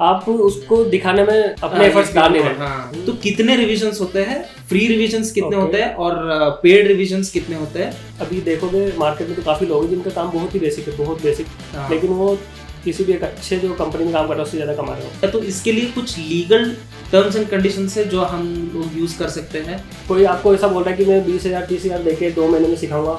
आप उसको दिखाने में अपने एफर्ट्स डाल नहीं रहे। तो कितने रिविजन्स होते हैं, फ्री रिविजन्स कितने होते हैं और पेड रिविजन्स कितने होते हैं? अभी देखोगे मार्केट में तो काफी लोग हैं जिनका काम बहुत ही बेसिक है, बहुत बेसिक, लेकिन वो किसी भी एक अच्छे जो कंपनी में काम कर रहा है उससे ज्यादा कमा रहे हो। तो इसके लिए कुछ लीगल टर्म्स एंड कंडीशंस है जो हम लोग यूज कर सकते हैं? कोई आपको ऐसा बोल रहा है कि मैं 20,000 30,000 देके 2 महीने में सिखाऊंगा,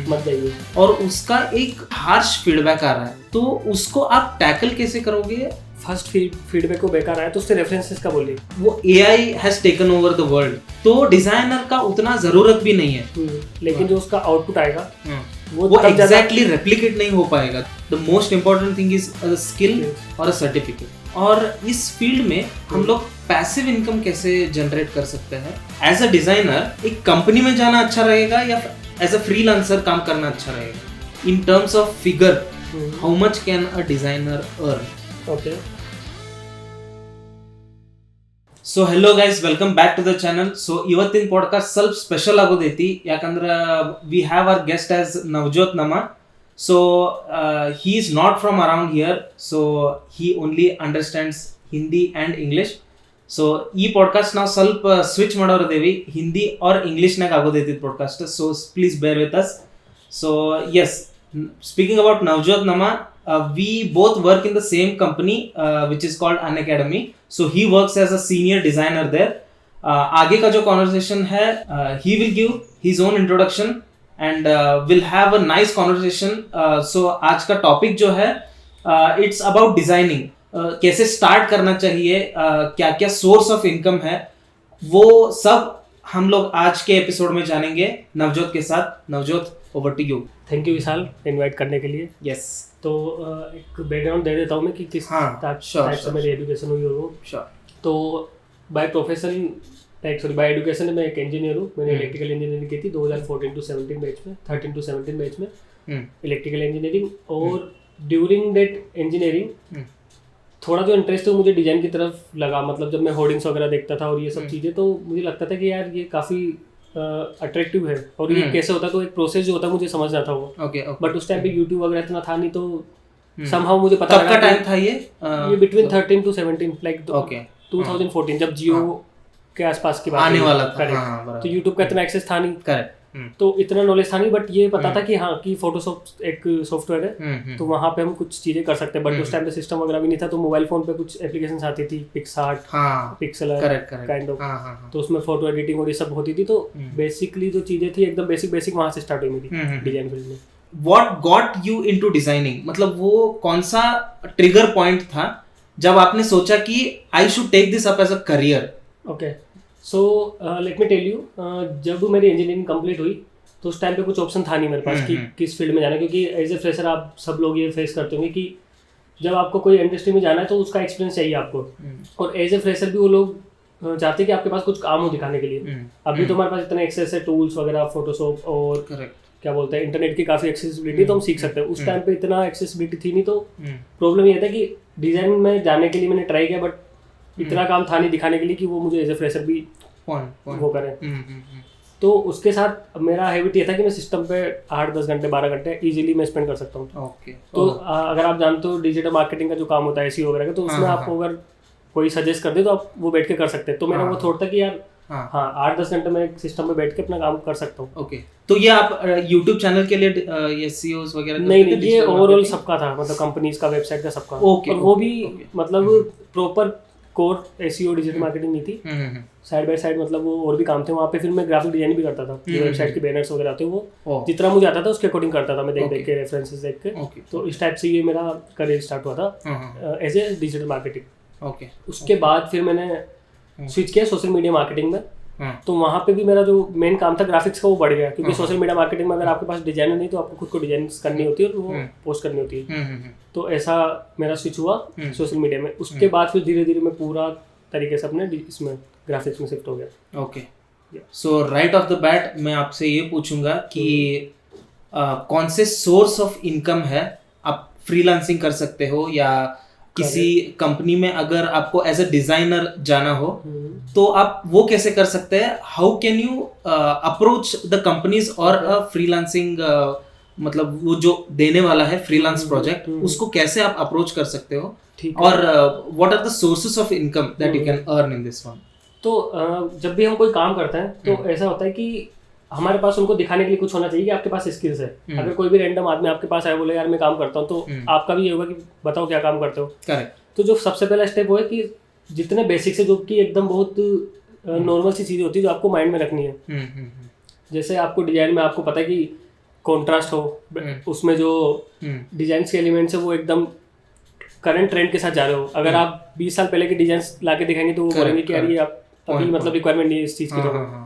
मत जाइए। और उसका एक हार्श फीडबैक आ रहा है, तो उसको आप टैकल कैसे करोगे? फर्स्ट फीडबैक को बेकार आया तो उससे रेफरेंसेस का बोलिए। वो AI has taken over the world, तो डिजाइनर का उतना जरूरत भी नहीं है, लेकिन जो उसका आउटपुट आएगा वो एग्जैक्टली रेप्लिकेट नहीं हो पाएगा। The most important thing is a skill और अ सर्टिफिकेट। और इस फील्ड में हम लोग पैसिव इनकम कैसे जनरेट कर सकते हैं? एज अ डिजाइनर एक कंपनी में जाना अच्छा रहेगा या एज अ फ्रीलांसर काम करना अच्छा रहेगा? In terms of figure, how much can a designer earn? Okay, so hello guys, welcome back to the channel. So ಇವತ್ತಿನ ಪಾಡ್ಕಾಸ್ಟ್ ಸ್ವಲ್ಪ ಸ್ಪೆಷಲ್ ಆಗೋದೈತಿ, ಯಾಕಂದ್ರೆ we have our guest as Navjot ನಮ. So he is not from around here, so he only understands Hindi and English. So ಈ podcast ನಾವು ಸ್ವಲ್ಪ switch ಮಾಡೋರಿದ್ದೀವಿ, Hindi or ಇಂಗ್ಲೀಷ್ನಾಗ ಆಗೋದೈತಿ podcast. So please bear with us. So S, speaking about Navjot ನಮ, we both work in the same company which is called Unacademy. So he works as a senior designer there. आगे का जो conversation है, he will give his own introduction and we'll have a nice conversation. So आज का topic जो है, it's about designing. कैसे start करना चाहिए, क्या क्या source of income है, वो सब हम लोग आज के एपिसोड में जानेंगे नवजोत के साथ. Navjot, over to you. Thank you Vishal invite करने के लिए. यस, तो एक बैकग्राउंड दे देता हूँ मैं कि किस टाइप से मेरी एजुकेशन हुई हो. तो बाय प्रोफेशन बाय एजुकेशन मैं एक इंजीनियर हूँ. मैंने इलेक्ट्रिकल इंजीनियरिंग की थी 2014 to 17 बैच में, 13 to 17 बैच में इलेक्ट्रिकल इंजीनियरिंग. और ड्यूरिंग दैट इंजीनियरिंग थोड़ा जो इंटरेस्ट है मुझे डिजाइन की तरफ लगा. मतलब जब मैं होर्डिंग्स वगैरह देखता था और ये सब चीज़ें, तो मुझे लगता था कि यार ये काफ़ी अट्रैक्टिव है और ये कैसे होता है. तो एक प्रोसेस जो होता है मुझे समझना था वो. बट उस टाइम पे यूट्यूब वगैरह इतना था नहीं, तो समहाउ मुझे पता लगा. कब का टाइम था ये बिटवीन 13 to 17, लाइक 2014, जब जियो के आसपास की बात आने वाला था. तो यूट्यूब का इतना एक्सेस था नहीं. करेक्ट. तो इतना नॉलेज था नहीं, बट ये पता था कि हाँ कि फोटोशॉप एक सॉफ्टवेयर है, तो वहाँ पे हम कुछ चीजें कर सकते हैं. बट उस टाइम पे सिस्टम वगैरह भी नहीं था, तो मोबाइल फोन पे कुछ एप्लीकेशंस आती थी, पिक्सआर्ट, पिक्सेलर काइंड ऑफ. तो उसमें फोटो एडिटिंग और ये सब होती थी. तो बेसिकली जो चीजें थी एकदम बेसिक वहाँ से स्टार्ट हुई मेरी डिजाइन फील्ड में. What got you into designing? मतलब वो कौन सा ट्रिगर पॉइंट था जब आपने सोचा कि I should take this up as a career? Okay, so let me tell you, जब मेरी इंजीनियरिंग कंप्लीट हुई तो उस टाइम पे कुछ ऑप्शन था नहीं मेरे पास कि किस फील्ड में जाना. क्योंकि एज ए फ्रेशर आप सब लोग ये फेस करते होंगे कि जब आपको कोई इंडस्ट्री में जाना है तो उसका एक्सपीरियंस चाहिए आपको. और एज ए फ्रेशर भी वो लोग चाहते हैं कि आपके पास कुछ काम हो दिखाने के लिए. अभी तो हमारे पास इतना एक्सेस है, टूल्स वगैरह, फोटोशॉप और क्या बोलते हैं, इंटरनेट की काफ़ी एक्सेसिबिलिटी, तो हम सीख सकते हैं. उस टाइम पे इतना एक्सेसिबिलिटी थी नहीं, तो प्रॉब्लम ये था कि डिज़ाइन में जाने के लिए मैंने ट्राई किया, बट इतना काम था नहीं दिखाने के लिए कि वो मुझे एज ए फ्रेशर भी वो करें. तो उसके साथ मेरा हैबिट ये था कि मैं सिस्टम पे 8-10 घंटे 12 घंटे इजीली मैं स्पेंड कर सकता हूँ. तो अगर आप जानते हो डिजिटल मार्केटिंग का जो काम होता है SEO वगैरह का, तो उसमें आपको अगर कोई सजेस्ट कर दे तो आप वो बैठ के कर सकते हैं. तो मेरा वो थॉट था कि यार हाँ 8-10 घंटे में एक सिस्टम पे बैठ के अपना काम कर सकता हूँ. ओके, तो ये आप YouTube चैनल के लिए SEOs वगैरह? नहीं, ये ओवरऑल सबका था, मतलब कंपनीज का, वेबसाइट का, सबका. और वो भी मतलब proper core SEO digital marketing नहीं थी. साइड बाय साइड मतलब वो और भी काम थे वहाँ पे. फिर मैं ग्राफिक डिजाइन भी करता था, वेबसाइट के बैनर्स वगैरह आते वो जितना मुझे आता था उसके अकॉर्डिंग करता था मैं, देख के रेफरेंसेस देख के. तो इस टाइप से ये मेरा करियर स्टार्ट हुआ था एज ए डिजिटल मार्केटिंग. उसके बाद फिर मैंने स्विच किया सोशल मीडिया मार्केटिंग में. तो वहाँ पे भी मेरा जो मेन काम था ग्राफिक्स का, वो बढ़ गया. क्योंकि सोशल मीडिया मार्केटिंग में अगर आपके पास डिजाइनर नहीं तो आपको खुद को डिजाइन करनी होती है और वो पोस्ट करनी होती है. तो ऐसा मेरा स्विच हुआ सोशल मीडिया में. उसके बाद फिर धीरे धीरे मैं पूरा तरीके से अपने इसमें ग्राफिक्स में शिफ्ट हो गया. Okay, so right of the bat मैं आपसे ये पूछूंगा कि कौन से सोर्स ऑफ इनकम है आप फ्रीलांसिंग कर सकते हो, या किसी कंपनी में अगर आपको एज अ डिजाइनर जाना हो तो आप वो कैसे कर सकते हैं? How can you approach the companies और फ्रीलांसिंग मतलब वो जो देने वाला है फ्रीलांस प्रोजेक्ट, उसको कैसे आप अप्रोच कर सकते हो, ठीक और what are the sources of income that you can earn in this one? तो जब भी हम कोई काम करते हैं तो ऐसा होता है कि हमारे पास उनको दिखाने के लिए कुछ होना चाहिए कि आपके पास स्किल्स है। अगर कोई भी रैंडम आदमी आपके पास आए बोले यार मैं काम करता हूँ, तो आपका भी ये होगा कि बताओ क्या काम करते हो। करेक्ट। तो जो सबसे पहला स्टेप वो है कि जितने बेसिक्स है, जो कि एकदम बहुत नॉर्मल सी चीज़ें होती है जो आपको माइंड में रखनी है। जैसे आपको डिजाइन में आपको पता है कि कॉन्ट्रास्ट हो, उसमें जो डिजाइन के एलिमेंट्स है वो एकदम करंट ट्रेंड के साथ जा रहे हो। अगर आप 20 साल पहले के डिजाइन ला के दिखाएंगे तो वो बोलेंगे कि यार ये आप अभी मतलब रिक्वायरमेंट नहीं है इस चीज़ की।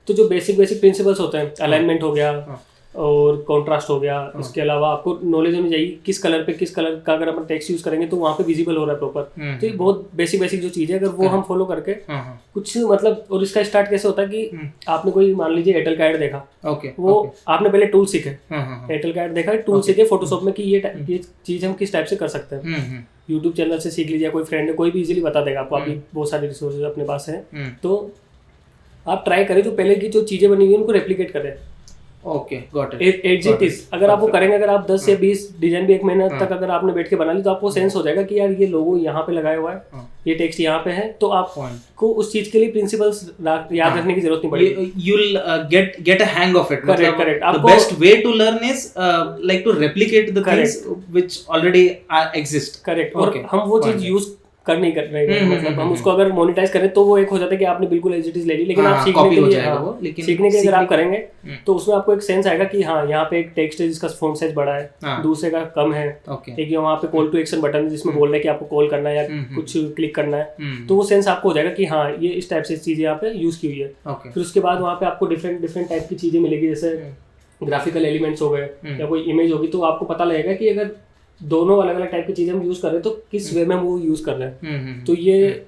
तो जो बेसिक प्रिंसिपल्स होते हैं, अलाइनमेंट हो गया और कॉन्ट्रास्ट हो गया, इसके अलावा आपको नॉलेज होनी चाहिए किस कलर का अगर अपन टेक्स्ट यूज करेंगे तो वहाँ पे विजिबल हो रहा है प्रॉपर। तो ये बहुत बेसिक जो चीज़ है, अगर वो हम फॉलो करके कुछ मतलब, और इसका स्टार्ट कैसे होता है कि आपने कोई मान लीजिए एयरटेल का ऐड देखा, वो आपने पहले टूल सीखे, एयरटेल का ऐड देखा, टूल सीखे फोटोशॉप में कि ये चीज़ हम किस टाइप से कर सकते हैं। यूट्यूब चैनल से सीख लीजिए, कोई फ्रेंड है, कोई भी इजीली बता देगा आपको, अभी बहुत सारे रिसोर्सेज अपने पास हैं। तो आप ट्राई करें जो पहले की जो चीज़ें बनी हुई हैं उनको रेप्लिकेट करें। Okay, got it. As it is अगर आप वो करेंगे, अगर आप 10 या 20 डिजाइन भी एक महीने तक अगर आपने बैठ के बना ली, तो आपको सेंस हो जाएगा कि यार ये लोगो यहाँ पे लगाया हुआ है, ये टेक्स्ट यहाँ पे है, तो आपको उस चीज के लिए प्रिंसिपल्स याद रखने की जरूरत नहीं पड़ेगी। You will get a hang of it. Correct. The best way to learn is like to replicate the things which already exist. Correct. और हम वो चीज यूज कर नहीं कर रहे हैं, मतलब हम उसको अगर मोनेटाइज करें तो वो एक हो जाता है कि आपने बिल्कुल एज इट इज ले ली, लेकिन आप सीखने के लिए सीखने के अगर आप करेंगे तो उसमें आपको एक सेंस आएगा कि हाँ यहाँ पे एक टेक्स्ट है जिसका फॉन्ट साइज बड़ा है, दूसरे का कम है, एक वहाँ पे कॉल टू एक्शन बटन है जिसमें बोल रहे हैं कि आपको कॉल करना है या कुछ क्लिक करना है, तो वो सेंस आपको हो जाएगा कि हाँ ये इस टाइप से चीजें यहाँ पे यूज की हुई है। फिर उसके बाद वहाँ पे आपको डिफरेंट टाइप की चीजें मिलेगी, जैसे ग्राफिकल एलिमेंट्स हो गए या कोई इमेज होगी, तो आपको पता लगेगा कि अगर दोनों अलग अलग टाइप की चीजें हम यूज कर रहे हैं तो किस वे में हम वो यूज कर रहे हैं। तो ये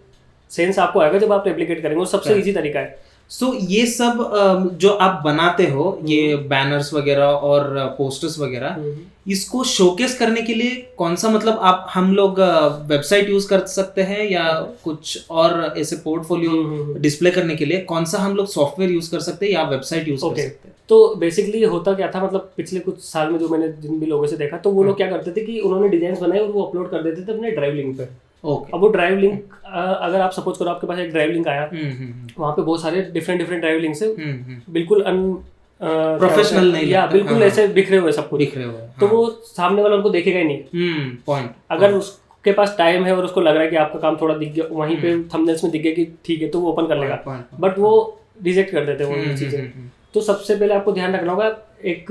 सेंस आपको आएगा जब आप रेप्लिकेट करेंगे, और सबसे इजी तरीका है। सो ये सब जो आप बनाते हो, ये बैनर्स वगैरह और पोस्टर्स वगैरह, इसको शोकेस करने के लिए कौन सा, मतलब आप हम लोग वेबसाइट यूज कर सकते हैं या कुछ और ऐसे पोर्टफोलियो डिस्प्ले करने के लिए कौन सा हम लोग सॉफ्टवेयर यूज कर सकते हैं या वेबसाइट यूज कर सकते हैं? तो बेसिकली होता क्या था, मतलब पिछले कुछ साल में जो मैंने जिन भी लोगों से देखा, तो वो लोग क्या करते थे कि उन्होंने डिजाइन बनाए और वो अपलोड कर देते थे अपने ड्राइव लिंक पे। अब वो ड्राइव लिंक अगर आप सपोज करो आपके पास एक ड्राइव लिंक आया, वहाँ पे बहुत सारे डिफरेंट ड्राइव लिंक्स है, बिल्कुल प्रोफेशनल नहीं, या बिल्कुल ऐसे बिखरे हुए, सब कुछ बिखरे हुए, तो वो सामने वाला उनको देखेगा ही नहीं। पॉइंट। अगर उसके पास टाइम है और उसको लग रहा है कि आपका काम थोड़ा दिख गया, वहीं पे थंबनेल्स में दिख गया कि ठीक है, तो वो ओपन कर लेगा, बट वो रिजेक्ट कर देते हैं वो चीजें। तो सबसे पहले आपको ध्यान रखना होगा, एक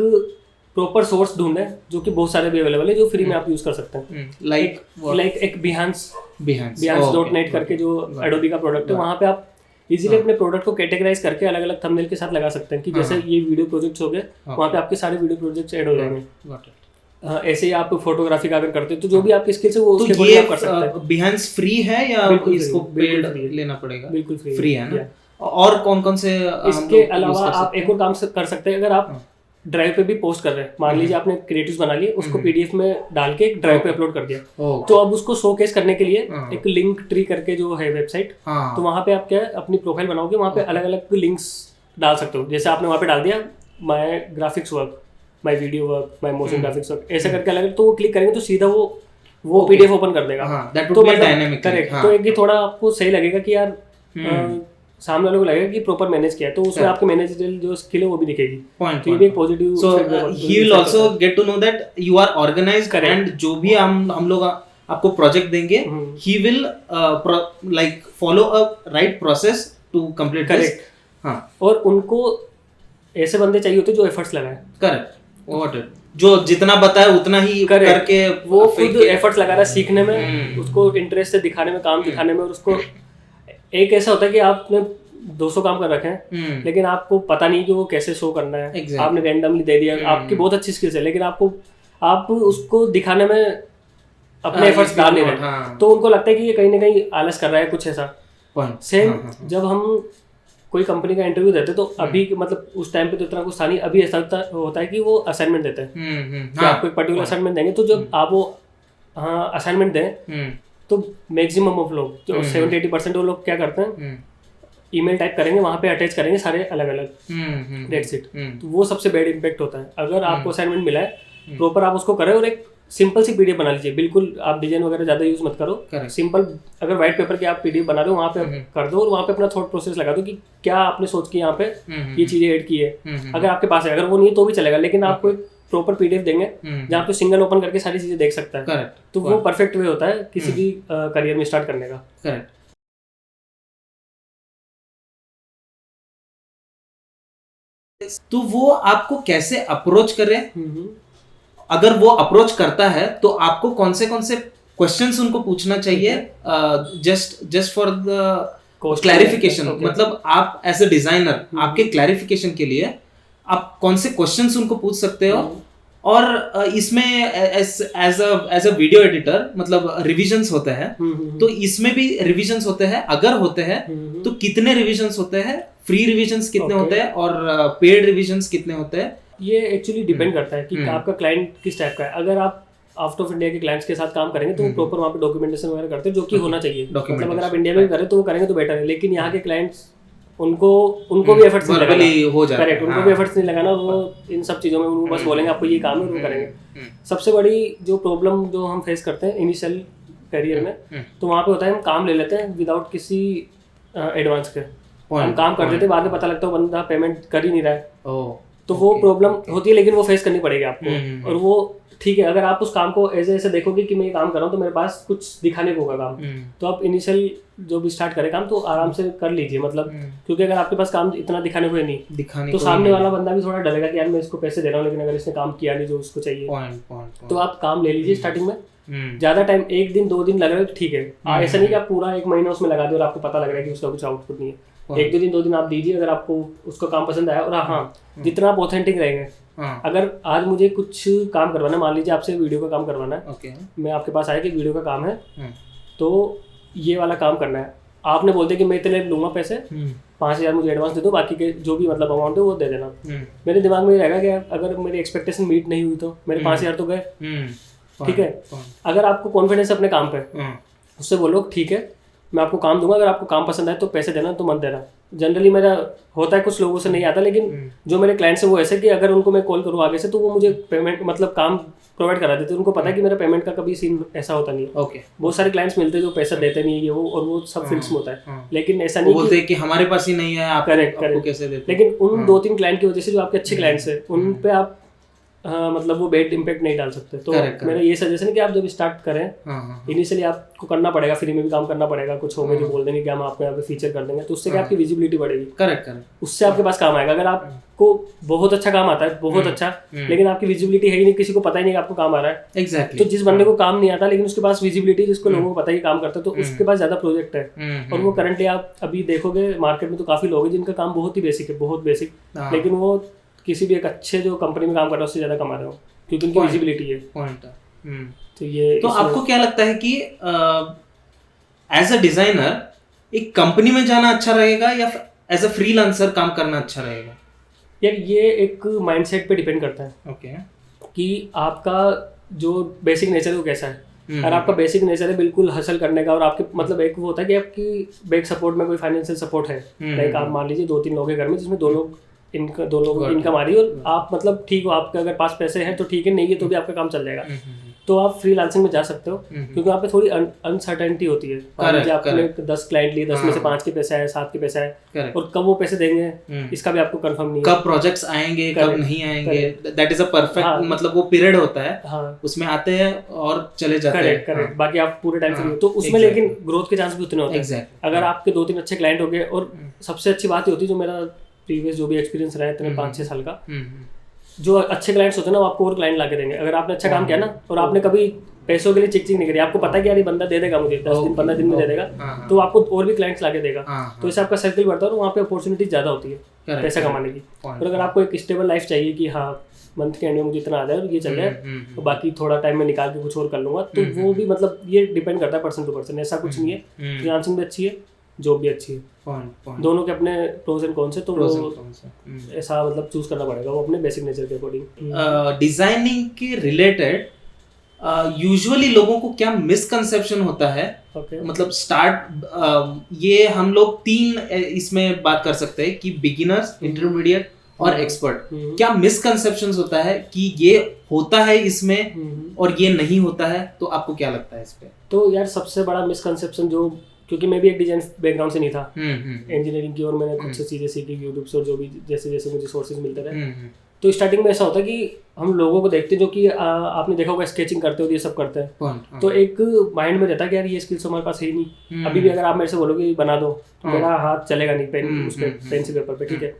प्रॉपर सोर्स ढूंढें जो कि बहुत सारे भी अवेलेबल है, जो फ्री में आप यूज कर सकते हैं। लाइक एक Behance.net करके जो एडोबी का प्रोडक्ट है, वहाँ पे आप इजीली अपने प्रोडक्ट को कैटेगराइज करके अलग अलग थंबनेल के साथ लगा सकते हैं कि जैसे ये वीडियो प्रोजेक्ट्स हो गए, वहाँ पे आपके सारे वीडियो प्रोजेक्ट्स ऐड हो जाएंगे। ऐसे ही आप फोटोग्राफी का अगर करते हैं तो जो भी आपकी स्किल्स है वो उसके अकॉर्डिंग आप कर सकते हैं। Behance फ्री है या इसको पेड लेना पड़ेगा? बिल्कुल फ्री है ना। और कौन से इसके अलावा आप एक और काम कर सकते हैं, अगर आप ड्राइव पे भी पोस्ट कर रहे हैं, मान लीजिए आपने क्रिएटिव्स बना लिए, उसको पीडीएफ में डाल के एक ड्राइव पे अपलोड कर दिया, तो अब उसको शोकेस करने के लिए एक लिंक ट्री करके जो है वेबसाइट, तो वहाँ पे आप क्या अपनी प्रोफाइल बनाओगे, वहाँ पे अलग अलग लिंक्स डाल सकते हो। जैसे आपने वहाँ पे डाल दिया my graphics work, my video work, my motion graphics work, ऐसा करके अलग, तो वो क्लिक करेंगे तो सीधा वो पीडीएफ ओपन कर देगा। तो करेक्ट, तो एक थोड़ा आपको सही लगेगा कि यार सामने वालों को लगेगा कि प्रॉपर मैनेज किया है, तो उसमें आपके मैनेजरियल जो स्किल है वो भी दिखेगी। तो ये भी एक positive, so he will also get to know that you are organised, and जो भी हम लोग आपको प्रोजेक्ट देंगे, he will like follow a right process to complete. Correct. हाँ, और उनको ऐसे बंदे चाहिए होते जो एफर्ट्स लगाए। करेक्ट, व्हाट इट, जो जितना बताए उतना ही करके वो खुद एफर्ट्स लगा रहा है सीखने में, उसको इंटरेस्ट से दिखाने में, काम दिखाने में। और उसको एक ऐसा होता है कि आपने 200 काम कर रखे हैं, लेकिन आपको पता नहीं कि वो कैसे शो करना है। आपने रैंडमली दे दिया, आपकी बहुत अच्छी स्किल्स है, लेकिन आप उसको दिखाने में अपने एफर्ट्स डाल नहीं रहे, तो उनको लगता है कि ये कहीं ना कहीं आलस कर रहा है, कुछ ऐसा। सेम जब हम कोई कंपनी का इंटरव्यू देते तो अभी मतलब उस टाइम पे तो इतना कुछ था नहीं, अभी ऐसा होता है कि वो असाइनमेंट देते हैं कि आपको एक पर्टिकुलर असाइनमेंट देंगे, तो जब आप वो असाइनमेंट दें तो मैक्सिमम ऑफ लोग जो 70-80% वो लोग क्या करते हैं, ईमेल टाइप करेंगे, वहाँ पे अटैच करेंगे सारे अलग अलग, दैट्स इट। तो वो सबसे बैड इम्पैक्ट होता है। अगर आपको असाइनमेंट मिला है प्रॉपर आप उसको करें और एक सिंपल सी पीडीएफ बना लीजिए, बिल्कुल आप डिजाइन वगैरह ज्यादा यूज मत करो, सिंपल अगर व्हाइट पेपर की आप पीडीएफ बना रहे हो वहाँ पे कर दो और वहाँ पे अपना थॉट प्रोसेस लगा दो कि क्या आपने सोच के यहाँ पे ये चीजें ऐड की है। अगर आपके पास है, अगर वो नहीं है तो भी चलेगा, लेकिन आपको एक प्रॉपर पीडीएफ देंगे जहाँ पे सिंगल ओपन करके सारी चीजें देख सकता है। करेक्ट। तो वो परफेक्ट वे होता है किसी भी करियर में स्टार्ट करने का। करेक्ट। तो वो आपको कैसे अप्रोच करे, अगर वो अप्रोच करता है तो आपको कौन से क्वेश्चंस उनको पूछना चाहिए, जस्ट फॉर द क्लैरिफिकेशन, मतलब आप एज अ डिजाइनर आपके क्लैरिफिकेशन के लिए आप कौन से क्वेश्चंस उनको पूछ सकते हो, और इसमें एज अ वीडियो एडिटर मतलब रिविजन्स होते हैं, तो इसमें भी रिविजन्स होते हैं, अगर होते हैं तो कितने रिविजन्स होते हैं, फ्री रिविजन्स कितने होते हैं और पेड रिविजन्स कितने होते हैं? ये एक्चुअली डिपेंड करता है कि आपका क्लाइंट किस टाइप का है। अगर आप आउट ऑफ इंडिया के क्लाइंट्स के साथ काम करेंगे तो वो प्रॉपर वहाँ पे डॉक्यूमेंटेशन वगैरह करते हैं, जो कि होना चाहिए। मतलब अगर आप इंडिया में भी करें तो वो करेंगे तो बेटर है, लेकिन यहाँ के क्लाइंट्स उनको भी एफर्ट्स नहीं लगाना, करेक्ट, उनको भी एफर्ट्स नहीं लगाना, वो इन सब चीज़ों में वो बस बोलेंगे आपको ये काम है वो करेंगे। सबसे बड़ी जो प्रॉब्लम जो हम फेस करते हैं इनिशियल करियर में, तो वहाँ पे होता है हम काम ले लेते हैं विदाउट किसी एडवांस के, हम काम कर देते, बाद में पता लगता है बंदा पेमेंट कर ही नहीं रहा है, तो वो प्रॉब्लम होती है, लेकिन वो फेस करनी पड़ेगी आपको। और वो ठीक है, अगर आप उस काम को ऐसे देखोगे कि मैं ये काम कर रहा हूँ तो मेरे पास कुछ दिखाने को होगा काम, तो आप इनिशियल जो भी स्टार्ट करें काम तो आराम से कर लीजिए, मतलब क्योंकि अगर आपके पास काम इतना दिखाने को है नहीं तो सामने वाला बंदा भी थोड़ा डरेगा कि यार मैं इसको पैसे दे रहा हूँ लेकिन अगर इसने काम किया नहीं जो उसको चाहिए, तो आप काम ले लीजिए स्टार्टिंग में। ज्यादा टाइम 1 दिन 2 दिन लग रहा है ठीक है, ऐसा नहीं कि आप पूरा 1 महीना उसमें लगा दो और आपको पता लग रहा है कि उसका कुछ आउटपुट नहीं है। 1-2 दिन आप दीजिए, अगर आपको उसका काम पसंद आया, और हाँ जितना आप ऑथेंटिक रहेंगे, अगर आज मुझे कुछ काम करवाना है, मान लीजिए आपसे वीडियो का काम करवाना है, मैं आपके पास आया कि वीडियो का काम है तो ये वाला काम करना है, आपने बोलते कि मैं इतने लूंगा पैसे, 5,000 मुझे एडवांस दे दो, बाकी के जो भी मतलब अमाउंट है वो दे देना। मेरे दिमाग में ये रहेगा कि अगर मेरी एक्सपेक्टेशन मीट नहीं हुई तो मेरे 5,000 तो गए, ठीक है। अगर आपको कॉन्फिडेंस है अपने काम पे, उससे बोलो ठीक है मैं आपको काम दूंगा, अगर आपको काम पसंद आए तो पैसे देना तो मत देना। जनरली मेरा होता है, कुछ लोगों से नहीं आता, लेकिन जो मेरे क्लाइंट्स हैं वो ऐसे कि अगर उनको मैं कॉल करूँ आगे से तो वो मुझे पेमेंट मतलब काम प्रोवाइड करा देते हैं, उनको पता है कि मेरा पेमेंट का कभी सीन ऐसा होता नहीं है। बहुत सारे क्लाइंट्स मिलते हैं जो पैसा देते नहीं है ये वो, और वो सब फील्ड्स में होता है, लेकिन ऐसा नहीं बोलते कि हमारे पास ही नहीं है, आप करेक्ट कैसे देते। लेकिन उन 2-3 क्लाइंट की वजह से जो आपके अच्छे क्लाइंट्स हैं उन पे आप मतलब वो बैड इम्पैक्ट नहीं डाल सकते। तो मेरा ये सजेशन है कि आप जब स्टार्ट करें इनिशियली आपको करना पड़ेगा, फ्री में भी काम करना पड़ेगा, कुछ होंगे जो बोल देंगे कि हम आपको यहाँ पे फीचर कर देंगे, तो उससे क्या आपकी विजिबिलिटी बढ़ेगी, करेक्ट, उससे आपके पास काम आएगा। अगर आपको बहुत अच्छा काम आता है, बहुत अच्छा, लेकिन आपकी विजिबिलिटी है ही नहीं, किसी को पता ही नहीं कि आपको काम आ रहा है, एग्जैक्टली, तो जिस बंदे को काम नहीं आता लेकिन उसके पास विजिबिलिटी, जिसको लोगों को पता ही काम करता है, तो उसके पास ज्यादा प्रोजेक्ट है। और वो करंटली आप अभी देखोगे मार्केट में तो काफी लोग हैं जिनका काम बहुत ही बेसिक है, बहुत बेसिक, लेकिन वो किसी भी एक अच्छे जो कंपनी में काम कर रहा है उससे ज्यादा कमा रहे हो, क्योंकि उनकी विजिबिलिटी है। तो ये तो आपको क्या लगता है कि एज अ डिजाइनर एक कंपनी में जाना अच्छा रहेगा या एज अ फ्रीलांसर काम करना अच्छा रहेगा? यार ये एक माइंडसेट पे डिपेंड करता है कि आपका जो बेसिक नेचर है वो कैसा है। अगर आपका बेसिक नेचर है बिल्कुल हसल करने का, और आपके मतलब एक वो होता है कि आपकी बैक सपोर्ट में कोई फाइनेंशियल सपोर्ट है, लाइक आप मान लीजिए 2-3 लोग हैं घर में जिसमें 2 लोग इनकम आ रही है, और आप मतलब ठीक हो, आपके अगर पास पैसे हैं तो ठीक है, नहीं है तो भी आपका काम चल जाएगा, तो आप फ्रीलांसिंग में जा सकते हो, क्योंकि वहाँ पे थोड़ी अनसर्टेनिटी होती है। आपने 10 क्लाइंट लिए, 10 में से 5 के पैसे आए, 7 के पैसे आए, और कब वो पैसे देंगे इसका भी आपको कंफर्म नहीं है, कब प्रोजेक्ट्स आएंगे कब नहीं आएंगे, दैट इज अ परफेक्ट मतलब वो पीरियड होता है, उसमें आते हैं और चले जाते हैं, करेक्ट, बाकी आप पूरे टाइम फ्री हो, तो उसमें लेकिन ग्रोथ के चांस भी उतने होते हैं। अगर आपके 2-3 अच्छे क्लाइंट हो गए, और सबसे अच्छी बात ये होती है, जो मेरा प्रीवियस जो भी एक्सपीरियंस रहा है इतने 5-6 साल का, जो अच्छे क्लाइंट्स होते हैं ना वो आपको और क्लाइंट ला के देंगे। अगर आपने अच्छा काम किया ना, और आपने कभी पैसों के लिए चिक नहीं करी, आपको पता है कि यार ये बंदा दे देगा मुझे 10 दिन 15 दिन में दे देगा, तो आपको और भी क्लाइंट्स ला के देगा, तो इससे आपका सर्कल बढ़ता है और वहाँ पे अपॉर्चुनिटी ज़्यादा होती है पैसा कमाने की। और अगर आपको एक स्टेबल लाइफ चाहिए कि हाँ मंथ के एंड में मुझे इतना आ जाए और ये चल जाए, तो बाकी थोड़ा टाइम में निकाल के कुछ और कर लूंगा, तो वो भी मतलब ये डिपेंड करता है पर्सन टू पर्सन, ऐसा कुछ नहीं है। फ्रीलांसिंग भी अच्छी है, जॉब भी अच्छी है, दोनों के अपने प्रोज एंड कॉन्स है, तो वो ऐसा मतलब चूज करना पड़ेगा वो अपने बेसिक नेचर के अकॉर्डिंग। डिजाइनिंग के रिलेटेड यूजुअली लोगों को क्या मिसकंसेप्शन होता है ओके मतलब स्टार्ट ये हम लोग 3 इसमें बात कर सकते हैं कि बिगिनर्स, इंटरमीडिएट और एक्सपर्ट। क्या मिसकंसेप्शंस होता है कि ये होता है इसमें और ये नहीं होता है, तो आपको क्या लगता है इस पे? तो यार सबसे बड़ा मिसकंसेप्शन जो, क्योंकि मैं भी एक डिजाइन बैकग्राउंड से नहीं था, इंजीनियरिंग की, और मैंने खुद से चीजें सीखी यूट्यूब से और जो भी जैसे जैसे मुझे सोर्सेज मिलते रहे। तो स्टार्टिंग में ऐसा होता है कि हम लोगों को देखते हैं जो कि आपने देखा होगा स्केचिंग करते हो, ये सब करते हैं, तो एक माइंड में रहता है कि यार ये स्किल्स हमारे पास है ही नहीं। अभी भी अगर आप मेरे से बोलोगे बना दो तो मेरा हाथ चलेगा नहीं पेन उस पे पेंसिल पेपर पे, ठीक है।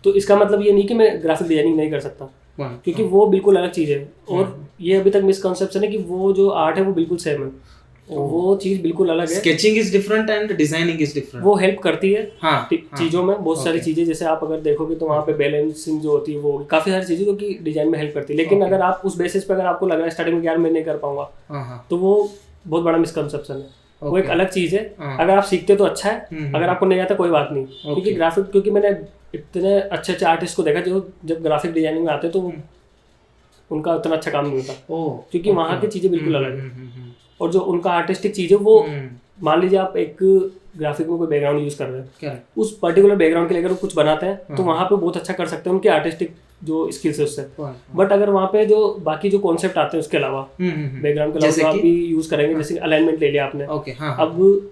तो इसका मतलब ये नहीं कि मैं ग्राफिक डिजाइनिंग नहीं कर सकता, क्योंकि वो बिल्कुल अलग चीज़ है। और ये अभी तक मिसकंसेप्शन है कि वो जो आर्ट है वो बिल्कुल सेम है, वो चीज़ बिल्कुल अलग है। Sketching is different and designing is different. वो हेल्प करती है हाँ, चीज़ों में, बहुत सारी चीज़ें, जैसे आप अगर देखोगे तो वहाँ पे बैलेंसिंग जो होती है वो काफ़ी सारी चीज़ें जो कि डिजाइन में हेल्प करती है। लेकिन अगर आप उस बेसिस पे अगर आपको लग रहा है स्टार्टिंग में यार मैं नहीं कर पाऊंगा, तो वो बहुत बड़ा मिसकंसेप्शन है। वो एक अलग चीज़ है। अगर आप सीखते तो अच्छा है, अगर आपको नहीं आता कोई बात नहीं, क्योंकि ग्राफिक, क्योंकि मैंने इतने अच्छे अच्छे आर्टिस्ट को देखा जो जब ग्राफिक डिजाइनिंग में आते तो उनका उतना अच्छा काम नहीं होता, क्योंकि वहाँ की चीज़ें बिल्कुल अलग है। और जो उनका आर्टिस्टिक चीज़ है वो, मान लीजिए आप एक ग्राफिक में कोई बैकग्राउंड यूज कर रहे हैं, उस पर्टिकुलर बैकग्राउंड के लेकर वो कुछ बनाते हैं, तो वहाँ पे बहुत अच्छा कर सकते हैं उनके आर्टिस्टिक जो स्किल्स है उससे। बट अगर वहाँ पे जो बाकी जो कॉन्सेप्ट आते हैं उसके अलावा, बैकग्राउंड के अलावा आप भी यूज करेंगे, जैसे अलाइनमेंट ले लिया आपने, अब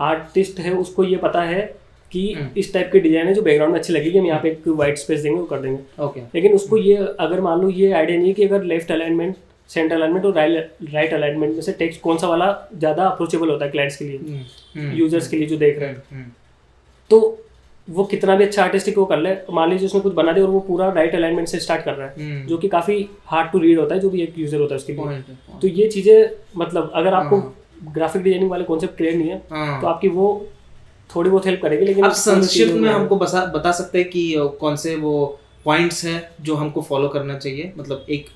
आर्टिस्ट है उसको ये पता है कि इस टाइप की डिजाइन है जो बैकग्राउंड में अच्छी लगेगी, हम यहाँ पे एक व्हाइट स्पेस देंगे वो कर देंगे। लेकिन उसको ये, अगर मान लो ये आइडिया नहीं है कि अगर लेफ्ट अलाइनमेंट, सेंटर अलाइनमेंट और राइट अलाइनमेंट में से टेक्स्ट कौन सा वाला ज़्यादा अप्रोचेबल होता है क्लाइंट्स के लिए, यूजर्स के लिए जो देख रहे हैं, तो वो कितना भी अच्छा आर्टिस्टिक वो कर ले, मान लीजिए उसने कुछ बना दिया और वो पूरा राइट अलाइनमेंट से स्टार्ट कर रहा है, जो कि काफ़ी हार्ड टू रीड होता है जो भी एक यूजर होता है उसके लिए। तो ये चीज़ें, मतलब अगर आपको ग्राफिक डिजाइनिंग वाले कॉन्सेप्ट क्लियर नहीं है तो आपकी वो थोड़ी बहुत हेल्प करेगी। लेकिन आप संक्षिप्त में हमको बता सकते हैं कि कौन से वो पॉइंट्स हैं जो हमको फॉलो करना चाहिए? मतलब एक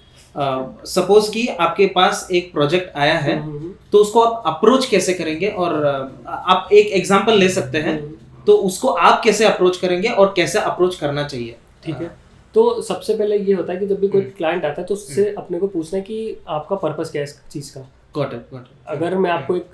सपोज कि आपके पास एक प्रोजेक्ट आया है, तो उसको आप अप्रोच कैसे करेंगे, और आप एक एग्जांपल ले सकते हैं, तो उसको आप कैसे अप्रोच करेंगे और कैसे अप्रोच करना चाहिए? ठीक है, तो सबसे पहले ये होता है कि जब भी कोई क्लाइंट आता है तो उससे अपने को पूछना है कि आपका पर्पस क्या है इस चीज़ का। Got it. अगर मैं आपको एक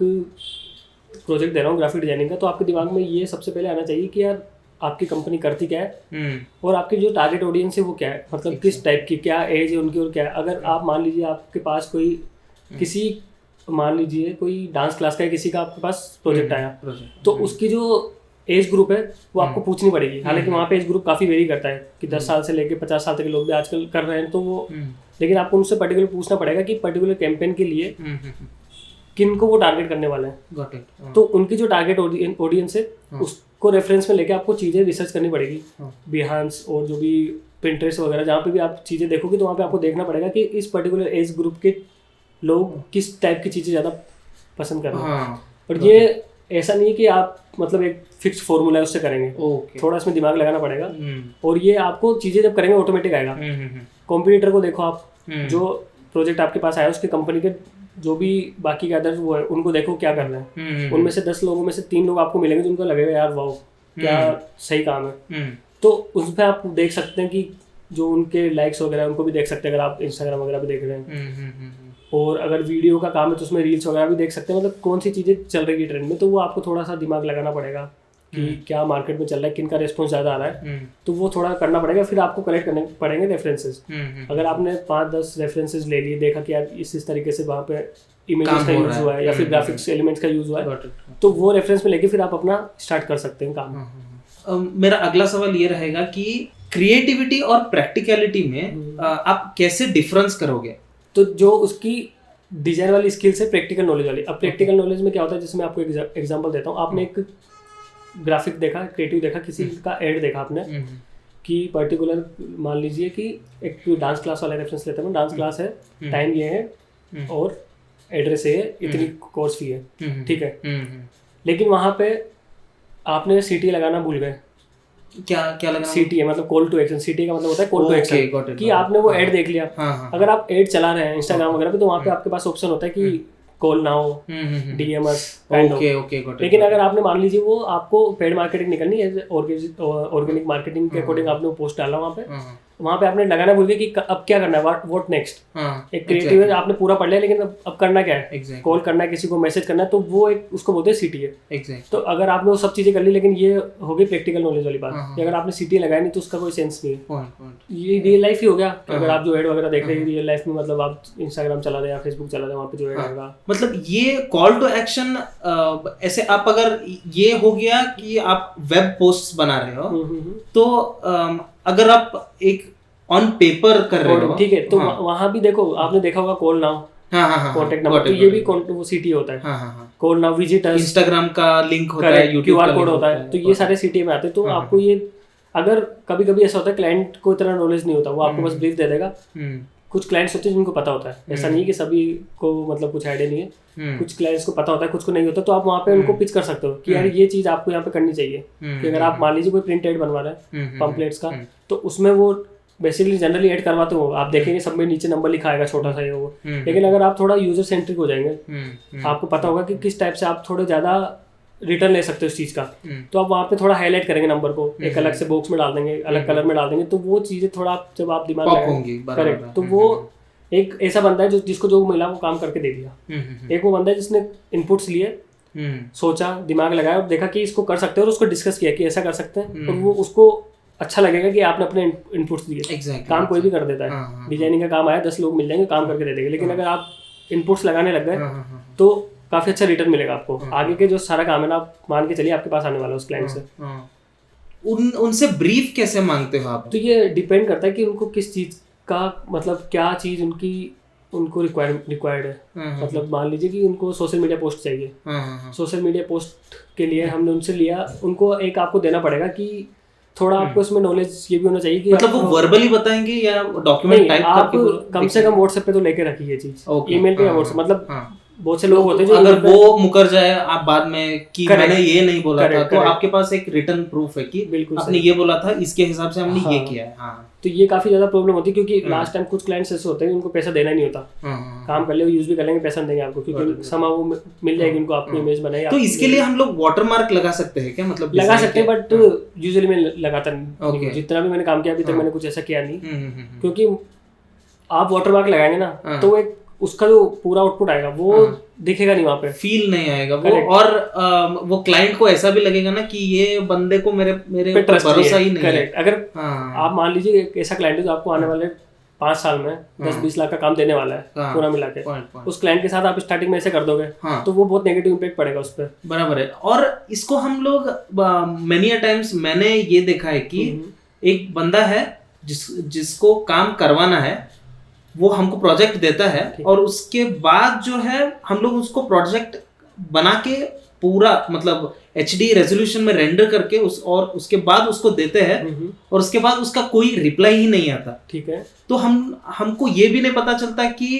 प्रोजेक्ट दे रहा हूँ ग्राफिक डिजाइनिंग का, तो आपके दिमाग में ये सबसे पहले आना चाहिए कि यार आपकी कंपनी करती क्या है, और आपकी जो टारगेट ऑडियंस है वो क्या है, मतलब किस टाइप की, क्या एज है उनकी और क्या है। अगर आप मान लीजिए आपके पास कोई किसी, मान लीजिए कोई डांस क्लास का है, किसी का आपके पास प्रोजेक्ट आया, तो उसकी जो एज ग्रुप है वो आपको पूछनी पड़ेगी। हालांकि वहाँ पे एज ग्रुप काफ़ी वेरी करता है कि 10 साल से लेके 50 साल तक के लोग भी आजकल कर रहे हैं, तो वो, लेकिन आपको उनसे पर्टिकुलर पूछना पड़ेगा कि पर्टिकुलर कैंपेन के लिए किन को वो टारगेट करने वाले हैं। तो उनकी जो टारगेट ऑडियंस है उसको रेफरेंस में लेके आपको चीज़ें रिसर्च करनी पड़ेगी। बिहांस और जो भी पिंटरेस्ट वगैरह, जहाँ पे भी आप चीज़ें देखोगे तो वहाँ पे आपको देखना पड़ेगा कि इस पर्टिकुलर एज ग्रुप के लोग किस टाइप की चीज़ें ज़्यादा पसंद कर रहे हैं। और ये ऐसा नहीं है कि आप मतलब एक फिक्स फॉर्मूला है उससे करेंगे, थोड़ा इसमें दिमाग लगाना पड़ेगा। और ये आपको चीज़ें जब करेंगे ऑटोमेटिक आएगा। कॉम्पिटिटर को देखो आप, जो प्रोजेक्ट आपके पास आया उसके कंपनी के जो भी बाकी के अदर्स वो है उनको देखो क्या कर रहे हैं। उनमें से 10 लोगों में से 3 लोग आपको मिलेंगे जिनको लगेगा यार वाओ क्या सही काम है। तो उस पर आप देख सकते हैं कि जो उनके लाइक्स वगैरह उनको भी देख सकते हैं, अगर आप इंस्टाग्राम वगैरह पे देख रहे हैं। और अगर वीडियो का काम है तो उसमें रील्स वगैरह भी देख सकते हैं, मतलब कौन सी चीज़ें चल रही है ट्रेंड में। तो वो आपको थोड़ा सा दिमाग लगाना पड़ेगा कि क्या मार्केट में चल रहा है, किन का रिस्पॉन्स ज़्यादा आ रहा है, तो वो थोड़ा करना पड़ेगा। फिर आपको कलेक्ट करने पड़ेंगे रेफरेंसेस। अगर आपने 5-10 रेफरेंसेस ले लिए, देखा कि यार इस तरीके से वहाँ पे इमेजेस का यूज़ हुआ है या फिर ग्राफिक्स एलिमेंट्स का यूज़ हुआ है, तो वो रेफरेंस में लेके फिर आप अपना स्टार्ट कर सकते हैं काम। मेरा अगला सवाल ये रहेगा कि क्रिएटिविटी और प्रैक्टिकलिटी में आप कैसे डिफरेंस करोगे? तो जो उसकी डिजाइन वाली स्किल्स है, प्रैक्टिकल नॉलेज वाली। अब प्रैक्टिकल नॉलेज में क्या होता है, जैसे मैं आपको एग्जांपल देता हूँ। आपने एक ग्राफिक देखा, क्रिएटिव देखा, किसी का एड देखा आपने कि पर्टिकुलर, मान लीजिए कि एक डांस क्लास वाला रेफरेंस लेता हूँ, डांस क्लास है, टाइम ये है और एड्रेस ये है, इतनी कोर्स फी है, ठीक है। लेकिन वहाँ पे आपने सीटी लगाना भूल गए। क्या लगाना? सीटी है मतलब कॉल टू एक्शन। सीटी का मतलब होता है कॉल टू एक्शन, कि आपने वो ऐड देख लिया। अगर आप ऐड चला रहे हैं इंस्टाग्राम वगैरह पे, तो वहाँ पे आपके पास ऑप्शन होता है कि कॉल नाउ, डीएमएस, लेकिन अगर आपने मान लीजिए वो आपको पेड मार्केटिंग निकलनी है, ऑर्गेनिक मार्केटिंग के अकॉर्डिंग आपने पोस्ट डाला वहाँ पे, वहाँ पे आपने लगाना भूल गए कि अब क्या करना है, व्हाट नेक्स्ट। हाँ, एक क्रिएटिव है, आपने पूरा पढ़ लिया लेकिन अब करना क्या है, exactly. कॉल करना है किसी को, मैसेज करना है, तो वो एक उसको बोलते हैं सीटीए। Exactly. तो अगर आपने वो सब चीजें कर ली, लेकिन ये हो गई प्रैक्टिकल नॉलेज वाली बात हाँ, कि अगर आपने सीटीए लगाया नहीं तो उसका कोई सेंस नहीं है। Point. ये रियल लाइफ ही हो गया कि अगर आप जो एड वगैरह देख रहे हैं रियल लाइफ में, मतलब आप इंस्टाग्राम चला रहे हैं या फेसबुक चला रहे हैं, वहाँ पे जो एड आएगा, मतलब ये कॉल टू एक्शन ऐसे आप अगर ये हो गया कि आप वेब पोस्ट बना रहे हो, तो अगर आप एक ऑन पेपर कर रहे हो, ठीक है, तो वहाँ भी देखो, आपने देखा होगा कॉल नाउ, कॉन्टेक्ट नंबर, तो ये भी वो सीटी होता है। कॉल नाउ, विजिटर्स, इंस्टाग्राम का लिंक होता है, यूट्यूब क्यूआर कोड होता है, तो ये सारे सीटी में आते हैं। तो आपको ये, अगर कभी कभी ऐसा होता है क्लाइंट को इतना नॉलेज नहीं होता, वो आपको बस ब्रीफ दे देगा। कुछ क्लाइंट्स होते हैं जिनको पता होता है, ऐसा नहीं है कि सभी को मतलब कुछ आइडिया नहीं है, कुछ क्लाइंट्स को पता होता है, कुछ को नहीं होता, तो आप वहाँ पे उनको पिच कर सकते हो कि यार ये चीज़ आपको यहाँ पे करनी चाहिए। कि अगर आप मान लीजिए कोई प्रिंट एड बनवा रहे हैं पम्पलेट्स का, तो उसमें वो बेसिकली जनरली ऐड करवाते हो, आप देखेंगे सब में नीचे नंबर लिखा आएगा छोटा सा ये वो, लेकिन अगर आप थोड़ा यूजर सेंट्रिक हो जाएंगे, आपको पता होगा कि किस टाइप से आप थोड़े ज़्यादा रिटर्न ले सकते हो उस चीज़ का, तो आप वहाँ पे थोड़ा हाईलाइट करेंगे नंबर को, एक अलग से बॉक्स में डाल देंगे, अलग कलर में डाल देंगे, तो वो चीज़ें थोड़ा जब आप दिमाग लगाएंगे, करेक्ट, तो वो एक ऐसा बंदा है जिसको जो मिला वो काम करके दे दिया। एक वो बंदा है जिसने इनपुट्स लिए, सोचा, दिमाग लगाया और देखा कि इसको कर सकते हैं, और उसको डिस्कस किया कि ऐसा कर सकते हैं, और वो उसको अच्छा लगेगा कि आपने अपने इनपुट्स दिए। काम कोई भी कर देता है, डिजाइनिंग का काम आया 10 लोग मिल जाएंगे, काम करके दे देंगे, लेकिन अगर आप इनपुट्स लगाने लग गए तो काफी अच्छा रिटर्न मिलेगा आपको। आगे के जो सारा काम है ना, आप मान के चलिए आपके पास आने वाला है उस क्लाइंट से। उनसे ब्रीफ कैसे मांगते हो आप? तो ये डिपेंड करता है कि उनको किस चीज का, मतलब क्या चीज उनको रिक्वायर्ड है। मतलब मान लीजिए कि उनको सोशल मीडिया पोस्ट चाहिए, सोशल मीडिया पोस्ट के लिए हमने उनसे लिया, उनको एक आपको देना पड़ेगा कि थोड़ा आपको इसमें नॉलेज ये भी होना चाहिए कि मतलब वो वर्बली बताएंगे या डॉक्यूमेंट टाइप करके? आप कम से कम व्हाट्सएप पे तो लेके रखिए ये चीज, ईमेल पे या व्हाट्सएप, मतलब बहुत से लोग होते हैं जो अगर वो मुकर जाए आप बाद में कि मैंने ये नहीं बोला था, तो आपके पास एक रिटर्न प्रूफ है कि आपने ये बोला था, इसके हिसाब से हमने ये किया है। हाँ, तो ये काफी ज्यादा प्रॉब्लम होती है, क्योंकि लास्ट टाइम कुछ क्लाइंट्स ऐसे होते हैं उनको पैसा देना नहीं होता, काम कर ले, यूज भी कर लेंगे, पैसा नहीं देंगे आपको, क्योंकि समा वो मिल जाएगी उनको, आपकी इमेज बनाई। तो इसके लिए हम लोग वाटरमार्क लगा सकते हैं क्या? मतलब लगा सकते हैं, बट यूजुअली मैं लगाता नहीं, जितना भी मैंने काम किया अभी तक मैंने कुछ ऐसा किया नहीं, क्योंकि आप वाटरमार्क लगाएंगे ना तो एक उसका जो पूरा आउटपुट आएगा वो दिखेगा नहीं, वहाँ पे फील नहीं आएगा वो, और वो क्लाइंट को ऐसा भी लगेगा ना कि ये बंदे को मेरे भरोसा ही नहीं है। अगर आप मान लीजिए एक ऐसा क्लाइंट है जो आपको आने वाले 5 साल में 10-20 लाख का काम देने वाला है पूरा मिला के, उस क्लाइंट के साथ आप स्टार्टिंग में ऐसे कर दोगे तो वो बहुत नेगेटिव इम्पैक्ट पड़ेगा उस पर। बराबर है। और इसको हम लोग मेनी टाइम्स मैंने ये देखा है कि एक बंदा है जिसको काम करवाना है, वो हमको प्रोजेक्ट देता है, और उसके बाद जो है हम लोग उसको प्रोजेक्ट बना के पूरा मतलब HD रेजोल्यूशन में रेंडर करके उसके बाद उसको देते हैं, और उसके बाद उसका कोई रिप्लाई ही नहीं आता। ठीक है, तो हमको ये भी नहीं पता चलता कि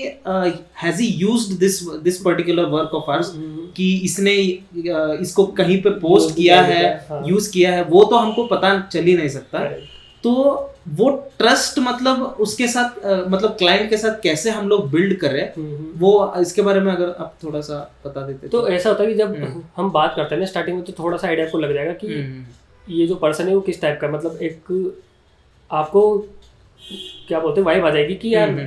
has he used this particular work of hours, कि इसने इसको कहीं पे पोस्ट किया है, यूज किया है, वो तो हमको पता चल ही नहीं सकता। तो वो ट्रस्ट मतलब उसके साथ मतलब क्लाइंट के साथ कैसे हम लोग बिल्ड करें, वो इसके बारे में अगर आप थोड़ा सा बता देते। तो ऐसा होता है कि जब हम बात करते हैं ना स्टार्टिंग में, तो थोड़ा सा आइडिया आपको लग जाएगा कि ये जो पर्सन है वो किस टाइप का, मतलब एक आपको क्या बोलते हैं वाइब आ जाएगी कि यार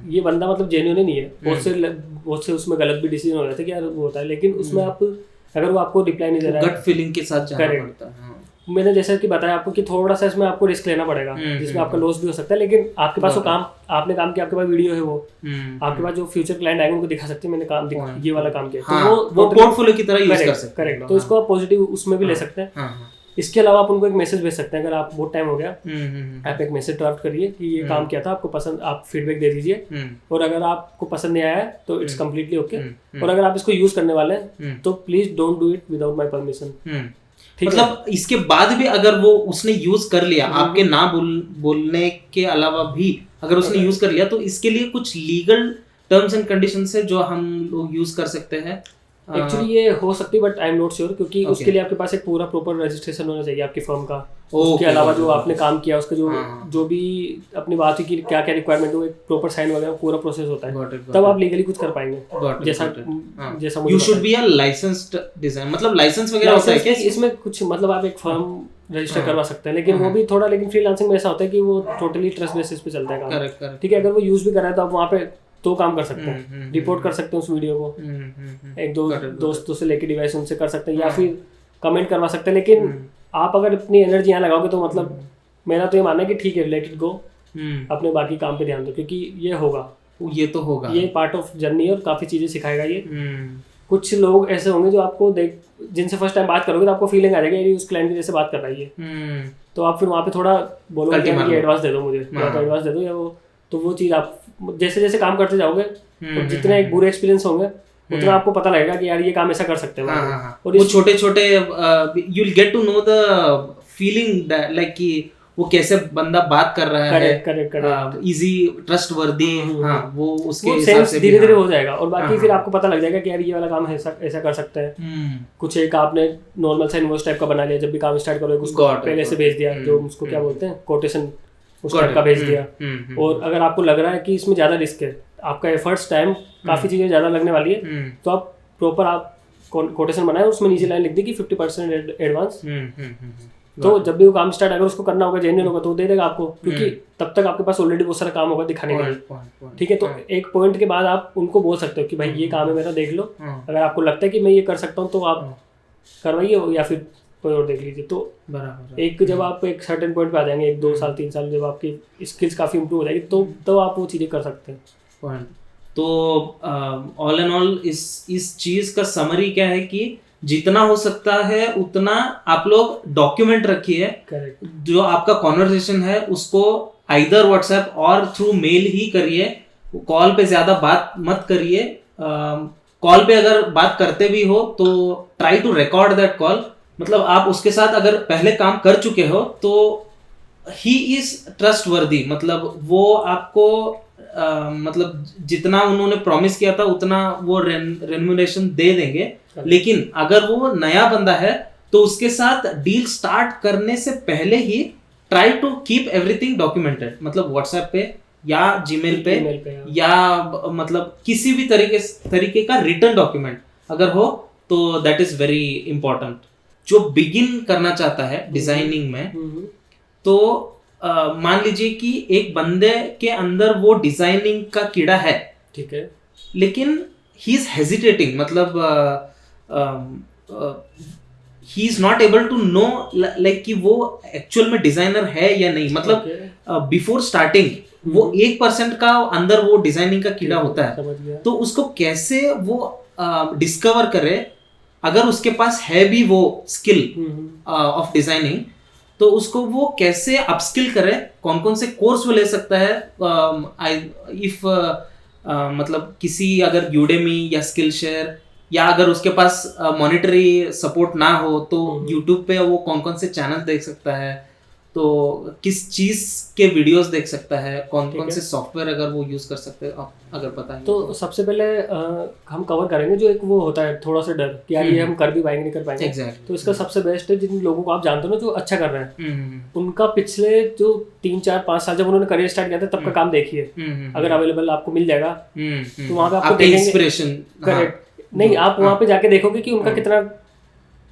ये बंदा मतलब जेन्युइन नहीं है। बहुत से उसमें गलत भी डिसीजन हो जाता है कि यार वो होता है, लेकिन उसमें आप अगर वो आपको रिप्लाई नहीं दे रहा है, गट फीलिंग के साथ जाना पड़ता है। मैंने जैसा कि बताया आपको कि थोड़ा सा इसमें आपको रिस्क लेना पड़ेगा, जिसमें आपका लॉस भी हो सकता है, लेकिन आपके पास वो काम आपने काम किया, आपके पास वीडियो है, वो आपके पास जो फ्यूचर क्लाइंट आएंगे उनको दिखा सकते हैं मैंने काम ये वाला काम किया, तो वो पोर्टफोलियो की तरह यूज कर सकते हैं। करेक्ट, तो इसको आप पॉजिटिव उसमें भी ले सकते हैं। इसके अलावा आप उनको एक मैसेज भेज सकते हैं, अगर आप बहुत टाइम हो गया आप एक मैसेज ड्राफ्ट करिए कि ये काम किया था, आपको पसंद, आप फीडबैक दे दीजिए, और अगर आपको पसंद नहीं आया है तो इट्स कम्प्लीटली ओके, और अगर आप इसको यूज करने वाले हैं तो please don't do it without my permission. मतलब इसके बाद भी अगर वो उसने यूज कर लिया, आपके ना बोलने के अलावा भी अगर उसने यूज कर लिया, तो इसके लिए कुछ लीगल टर्म्स एंड कंडीशंस है जो हम लोग यूज कर सकते हैं। एक्चुअली ये हो सकती है, but I am not sure, क्योंकि उसके लिए आपके पास एक पूरा प्रॉपर रजिस्ट्रेशन होना चाहिए आपकी फर्म का। उसके अलावा जो आपने काम किया उसका जो भी अपनी बात है कि क्या क्या रिक्वायरमेंट है, वो एक प्रॉपर साइन वगैरह पूरा प्रोसेस होता है, तब आप लीगली कुछ कर पाएंगे। जैसा you should be a licensed design, मतलब लाइसेंस वगैरह होता है क्या इसमें? कुछ मतलब आप एक फर्म रजिस्टर करवा सकते हैं, लेकिन वो भी थोड़ा, लेकिन फ्रीलांसिंग में ऐसा होता है कि वो टोटली ट्रस्ट बेसिस पे चलता है काम। ठीक है, अगर वो यूज भी कर रहा है तो आप वहाँ पे दो काम कर सकते हैं, रिपोर्ट कर सकते हैं उस वीडियो को, एक दो दोस्तों से लेके डिवाइस उनसे कर सकते हैं, या फिर कमेंट करवा सकते हैं। लेकिन आप अगर अपनी एनर्जी यहाँ लगाओगे तो मतलब मेरा तो ये मानना है कि ठीक है, लेट इट गो, अपने बाकी काम पे ध्यान दो, क्योंकि ये होगा, ये तो होगा, ये पार्ट ऑफ जर्नी है और काफी चीजें सिखाएगा ये। कुछ लोग ऐसे होंगे जो आपको देख, जिनसे फर्स्ट टाइम बात करोगे तो आपको फीलिंग आ जाएगी ये उस क्लाइंट की जैसे बात कर रही है, तो आप फिर वहाँ पे थोड़ा बोलोगे कि एडवांस दे दो मुझे, या तो एडवांस दे दो, या वो चीज़ आप जैसे जैसे काम करते जाओगे तो जितने एक बुरे एक्सपीरियंस होंगे उतना आपको पता लगेगा कि यार ये काम ऐसा कर सकते हैं। और वो छोटे छोटे you will get to know the feeling like कि वो कैसे बंदा बात कर रहा है, करेक्ट, इजी, ट्रस्टवर्दी, हाँ, वो उसके हिसाब से धीरे धीरे हो जाएगा। और बाकी फिर आपको पता लग जाएगा कि यार ये वाला काम ऐसा कर सकते हैं। कुछ एक आपने नॉर्मल सा इनवॉइस टाइप का बना लिया, जब भी काम स्टार्ट करोगे उसको पहले से भेज दिया, जो उसको क्या बोलते हैं, कोटेशन उस टाइप का भेज दिया। और अगर आपको लग रहा है कि इसमें ज्यादा रिस्क है, आपका एफर्ट्स टाइम काफी चीजें ज्यादा लगने वाली है, तो आप प्रॉपर आप कोटेशन बनाए, उसमें नीचे लाइन लिख दी कि 50% एडवांस। तो जब भी वो काम स्टार्ट, अगर उसको करना होगा, जेन्युइन होगा, तो दे देगा आपको, क्योंकि तब तक आपके पास ऑलरेडी बहुत सारा काम होगा दिखाने के लिए। ठीक है, तो एक पॉइंट के बाद आप उनको बोल सकते हो कि भाई ये काम है मेरा, देख लो, अगर आपको लगता है कि मैं ये कर सकता हूँ तो आप करवाइए, या फिर कोई और देख लीजिए। तो बराबर एक जब आप एक सर्टेन पॉइंट पे आ जाएंगे, 1-2 साल 3 साल, जब आपकी स्किल्स काफी इंप्रूव हो जाएगी, तो आप वो चीजें कर सकते हैं। तो ऑल एंड ऑल इस चीज का समरी क्या है कि जितना हो सकता है उतना आप लोग डॉक्यूमेंट रखिए, जो आपका कॉन्वर्सेशन है उसको आइदर व्हाट्सएप और थ्रू मेल ही करिए, कॉल पे ज्यादा बात मत करिए। कॉल पे अगर बात करते भी हो तो try to record that call, मतलब आप उसके साथ अगर पहले काम कर चुके हो तो ही इज ट्रस्टवर्दी, मतलब वो आपको मतलब जितना उन्होंने प्रॉमिस किया था उतना वो रेम्यूनरेशन दे देंगे। लेकिन अगर वो नया बंदा है तो उसके साथ डील स्टार्ट करने से पहले ही try to keep everything documented, मतलब व्हाट्सएप पे या जीमेल पे या मतलब किसी भी तरीके का रिटन डॉक्यूमेंट अगर हो तो दैट इज वेरी इंपॉर्टेंट। जो बिगिन करना चाहता है डिजाइनिंग में, तो मान लीजिए कि एक बंदे के अंदर वो डिजाइनिंग का कीड़ा है, ठीक है, लेकिन ही इज हेजिटेटिंग, मतलब he is not able to know like कि वो एक्चुअल में डिजाइनर है या नहीं, मतलब बिफोर स्टार्टिंग वो 1% का अंदर वो डिजाइनिंग का कीड़ा होता है, तो उसको कैसे वो डिस्कवर करे, अगर उसके पास है भी वो स्किल ऑफ डिजाइनिंग, तो उसको वो कैसे अपस्किल करे, कौन कौन से कोर्स वो ले सकता है। इफ मतलब किसी अगर यूडेमी या स्किल शेयर, या अगर उसके पास मॉनेटरी सपोर्ट ना हो तो यूट्यूब पे वो कौन कौन से चैनल देख सकता है, तो किस चीज के वीडियोस देख सकता है, कौन कौन से सॉफ्टवेयर अगर वो यूज कर सकते हैं, आप अगर बताएं तो सबसे पहले हम कवर करेंगे जो एक वो होता है थोड़ा सा डर कि यार ये हम कर भी पाएंगे नहीं कर पाएंगे। तो इसका सबसे बेस्ट है जिन लोगों को आप जानते हो ना जो अच्छा कर रहे हैं, उनका पिछले जो 3-4-5 साल जब उन्होंने करियर स्टार्ट किया था तब का काम देखिए, अगर अवेलेबल आपको मिल जाएगा तो वहाँ पे आपको इंस्पिरेशन, करेक्ट, नहीं आप वहाँ पे जाके देखोगे कि उनका कितना